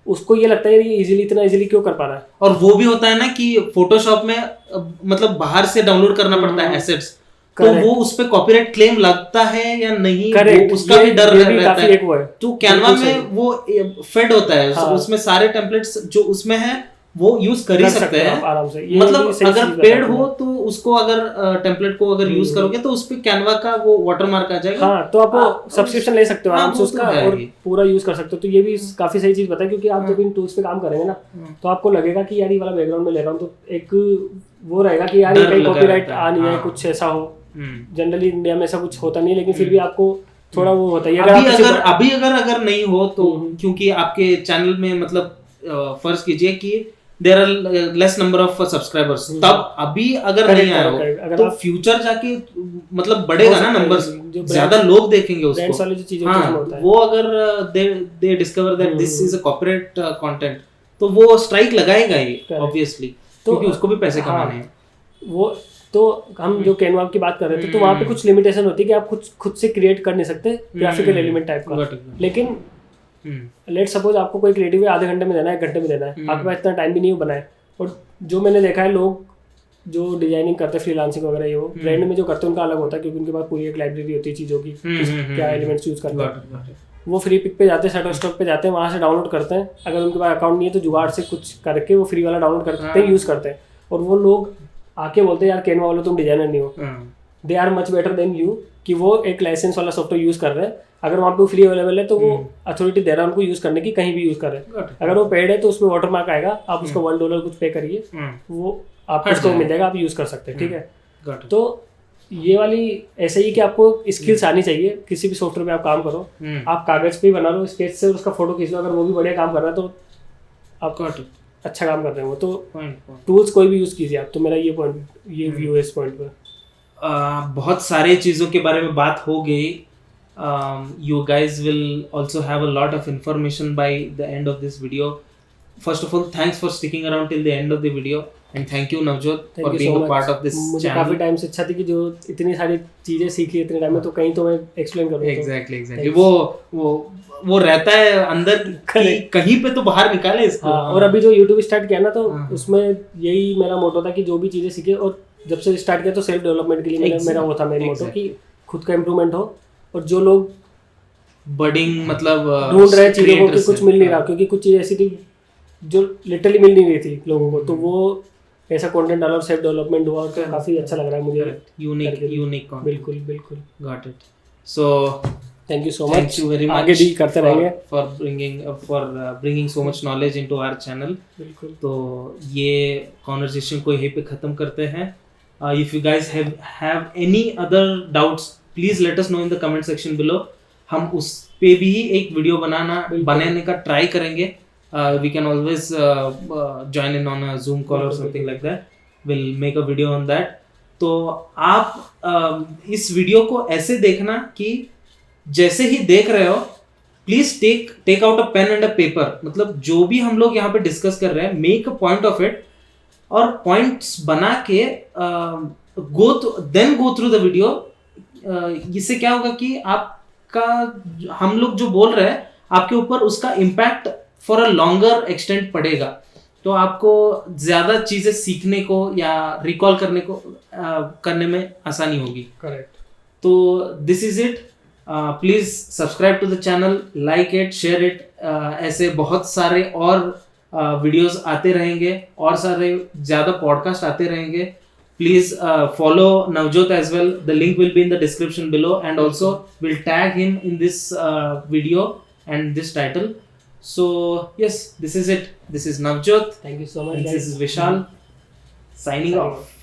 उसको ये लगता है ये इतना इजीली क्यों कर पा रहा है। और वो भी होता है ना कि फोटोशॉप में मतलब बाहर से डाउनलोड करना पड़ता है एसेट्स, तो वो उस पे कॉपीराइट क्लेम लगता है या नहीं, वो उसका भी डर रहता है। तो कैनवा में वो फेड होता है, उसमें सारे टेम्पलेट्स जो उसमें है वो यूज कर ही सकते हैं आराम से। मतलब अगर पेड हो तो उसको अगर टेम्पलेट को अगर यूज करोगे तो उस पे कैनवा का वो वाटरमार्क आ जाएगा। हाँ, तो आप सब्सक्रिप्शन ले सकते हो आराम से उसका और पूरा यूज कर सकते हो। तो ये भी काफी सही चीज बताया, क्योंकि आप जब इन टूल्स पे काम करेंगे ना तो आपको लगेगा कि यार ये वाला बैकग्राउंड में ले रहा हूँ, तो एक वो रहेगा कि यार कहीं कॉपीराइट आ नहीं है, कुछ ऐसा हो। जनरली इंडिया में ऐसा कुछ होता नहीं, लेकिन फिर भी आपको थोड़ा वो होता है। अभी अगर नहीं हो तो, क्योंकि आपके चैनल में मतलब फर्ज कीजिए कि there are less number of subscribers, तब अभी अगर नहीं आया हो तो फ्यूचर जाके मतलब बढ़ेगा ना नंबर्स, ज्यादा लोग देखेंगे उसको। हाँ, वो अगर दे discover that this is a corporate content तो वो स्ट्राइक लगाएगा ही ऑब्वियसली, क्योंकि उसको भी पैसे कमाने हैं। वो तो हम जो कैनवा की बात कर रहे थे, तो वहाँ पे कुछ लिमिटेशन होती है कि आप खुद से क्रिएट कर नहीं सकते ग्राफिकल एलिमेंट टाइप का। लेकिन लेट सपोज आपको कोई क्रिएटिव आधे घंटे में देना है, 1 घंटे में देना है, आपके पास इतना टाइम भी नहीं हो बनाए। और जो मैंने देखा है लोग जो डिजाइनिंग करते हैं फ्रीलांसिंग वगैरह, ये वो ब्रांड में जो करते हैं उनका अलग होता है, क्योंकि उनके पास पूरी एक लाइब्रेरी होती है चीज़ों की, क्या एलिमेंट्स यूज करना है। वो फ्री पिक पे जाते हैं, शटरस्टॉक पे जाते हैं, वहाँ से डाउनलोड करते हैं। अगर उनके पास अकाउंट नहीं है तो जुगाड़ से कुछ करके वो फ्री वाला डाउनलोड करते हैं, यूज करते हैं। और वो लोग आके बोलते हैं यार कैनवा वाले तुम डिजाइनर नहीं हो, they are much better than you, कि वो एक लाइसेंस वाला सॉफ्टवेयर यूज कर रहे हैं। अगर वहाँ पे फ्री अवेलेबल है तो वो अथॉरिटी दे रहा है उनको यूज करने की, कहीं भी यूज कर रहे हैं। अगर वो पेड है तो उसमें वाटरमार्क आएगा, आप उसको $1 कुछ पे करिए, वो आपको उसको मिल जाएगा, आप यूज कर सकते हैं, ठीक है। तो ये वाली ऐसे ही कि आपको स्किल्स आनी चाहिए, किसी भी सॉफ्टवेयर पे आप काम करो, आप कागज पे ही बना लो स्केच से, उसका फोटो खींच लो। अगर वो भी बढ़िया काम कर रहा है तो आपका अच्छा काम कर रहे हैं वो, तो टूल्स कोई भी यूज कीजिए आप। तो मेरा ये व्यू है इस पॉइंट पर। बहुत सारे चीज़ों के बारे में बात हो गई। You guys will also have a lot of information by the end of this video. First of all, thanks for sticking around till the end of the video. And thank you Navjot Thank for you being so a part much. Of this मुझे काफी channel. Time से इच्छा थी कि जो इतनी सारी चीजें सीखी इतने टाइम में, तो कहीं तो मैं एक्सप्लेन करूँ. एग्जैक्टली वो रहता है अंदर कि कहीं पे तो बाहर निकाले इसको. हाँ, और अभी जो यूट्यूब स्टार्ट किया ना, तो हाँ. उसमें यही मेरा मोटो था कि जो भी चीजें सीखे, और जब से स्टार्ट किया तो सेल्फ डेवलपमेंट के लिए मेरा वो था मेन मोटो कि खुद का इम्प्रूवमेंट हो, और जो लोग बडिंग मतलब ढूंढ रहे चीजों को कि creators कुछ हैं. मिल नहीं रहा, क्योंकि कुछ चीजें ऐसी थी जो लिटरली मिल नहीं रही थी लोगों को, तो वो ऐसा कंटेंट डाला और सेल्फ डेवलपमेंट हुआ, तो काफी अच्छा लग रहा है मुझे. Unique content. बिल्कुल बिल्कुल. Got it. So thank you so thank much. you very much आगे भी करते रहेंगे. for bringing so much knowledge into our channel. बिल्कुल. तो ये कॉन्वर्सेशन को यहीं पे खत्म करते हैं. If you guys have any other doubts, please let us know in the comment section below. हम उस पे भी एक वीडियो बनाने का ट्राई करेंगे. We can always join in on a Zoom call or something like that. We'll make a video on that. तो आप इस वीडियो को ऐसे देखना कि जैसे ही देख रहे हो, please take out a pen and a paper. मतलब जो भी हम लोग यहाँ पे डिस्कस कर रहे हैं, make a point of it, और पॉइंट्स बना के गो थ्रू द वीडियो. इससे क्या होगा कि आपका हम लोग जो बोल रहे हैं आपके ऊपर उसका impact for a longer extent पड़ेगा. तो आपको ज्यादा चीजें सीखने को या रिकॉल करने में आसानी होगी. करेक्ट. तो this is it. Please subscribe to the channel, like it, share it. ऐसे बहुत सारे और वीडियोस आते रहेंगे, और सारे ज्यादा पॉडकास्ट आते रहेंगे. Please follow Navjot as well. The link will be in the description below, and also will tag him in this video and this title. So yes, this is it. This is Navjot. Thank you so much. This is Vishal signing off.